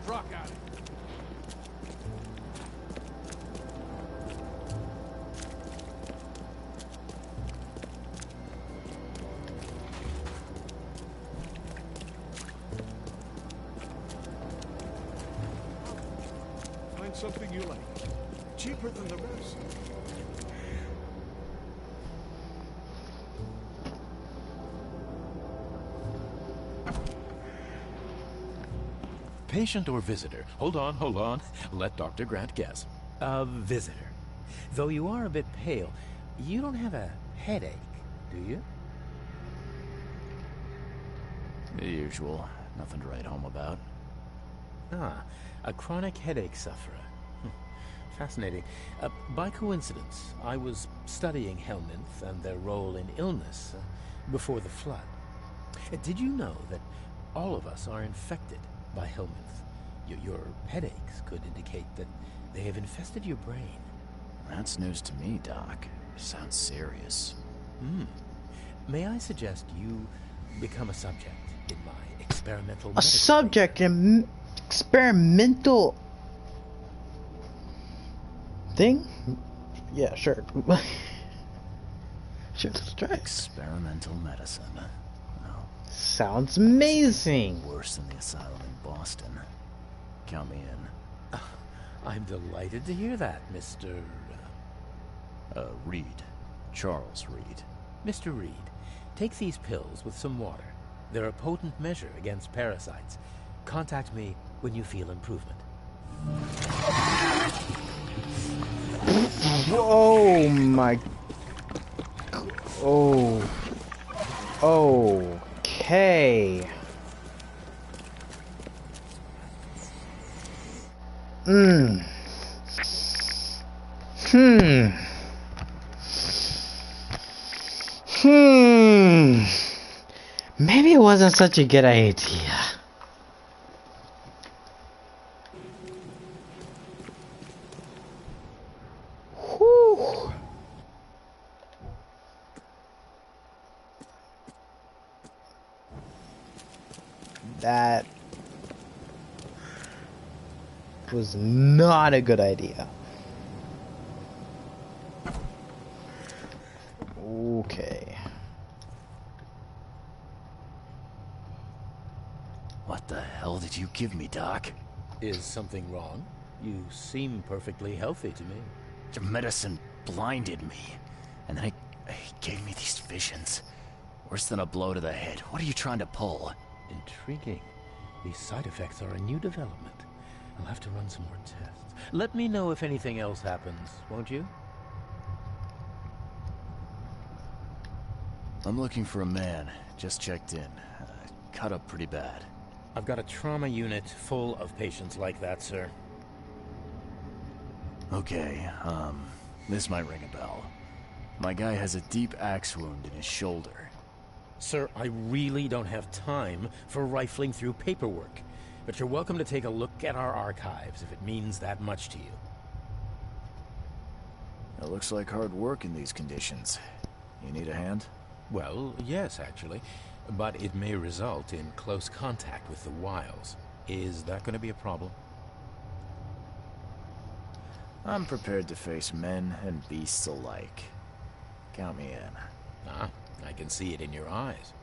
Rock out. Find something you like. Cheaper than the rest. Patient or visitor? Hold on. Let Dr. Grant guess. A visitor. Though you are a bit pale, you don't have a headache, do you? The usual. Nothing to write home about. Ah, a chronic headache sufferer. Fascinating. By coincidence, I was studying Helminth and their role in illness before the flood. Did you know that all of us are infected by Helminth? Your headaches could indicate that they have infested your brain. That's news to me, Doc. Sounds serious. May I suggest you become a subject in my experimental A subject in experimental thing? Yeah, sure. Sure, let's try it. Experimental medicine. Well, sounds amazing. Worse than the asylum in Boston. Count me in. I'm delighted to hear that, Mr. Reed. Charles Reed. Mr. Reed, take these pills with some water. They're a potent measure against parasites. Contact me when you feel improvement. Oh my. Oh. Okay. Maybe it wasn't such a good idea. Whew. That was not a good idea. Okay. What the hell did you give me, Doc? Is something wrong? You seem perfectly healthy to me. Your medicine blinded me, and then it gave me these visions. Worse than a blow to the head. What are you trying to pull? Intriguing. These side effects are a new development. I'll have to run some more tests. Let me know if anything else happens, won't you? I'm looking for a man. Just checked in. Cut up pretty bad. I've got a trauma unit full of patients like that, sir. Okay, this might ring a bell. My guy has a deep axe wound in his shoulder. Sir, I really don't have time for rifling through paperwork, but you're welcome to take a look at our archives if it means that much to you. It looks like hard work in these conditions. You need a hand? Well, yes, actually, but it may result in close contact with the wiles. Is that going to be a problem? I'm prepared to face men and beasts alike. Count me in. Ah, I can see it in your eyes.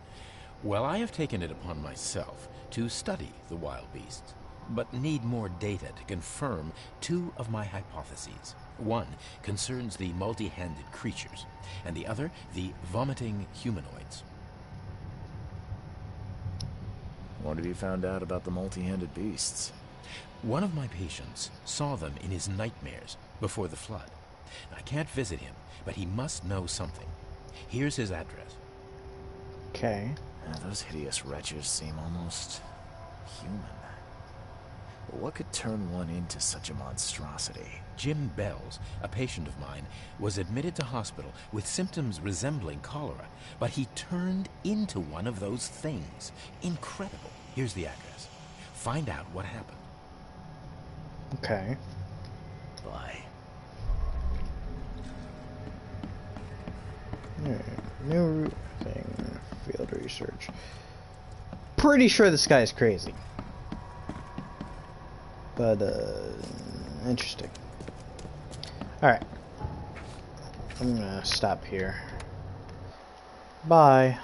Well, I have taken it upon myself to study the wild beasts, but need more data to confirm two of my hypotheses. One concerns the multi-handed creatures, and the other the vomiting humanoids. What have you found out about the multi-handed beasts? One of my patients saw them in his nightmares before the flood. I can't visit him, but he must know something. Here's his address. Okay. Those hideous wretches seem almost human. But what could turn one into such a monstrosity? Jim Bells, a patient of mine, was admitted to hospital with symptoms resembling cholera, but he turned into one of those things. Incredible. Here's the address. Find out what happened. Okay. Bye. New thing. Field research. Pretty sure this guy is crazy. But, interesting. Alright. I'm gonna stop here. Bye.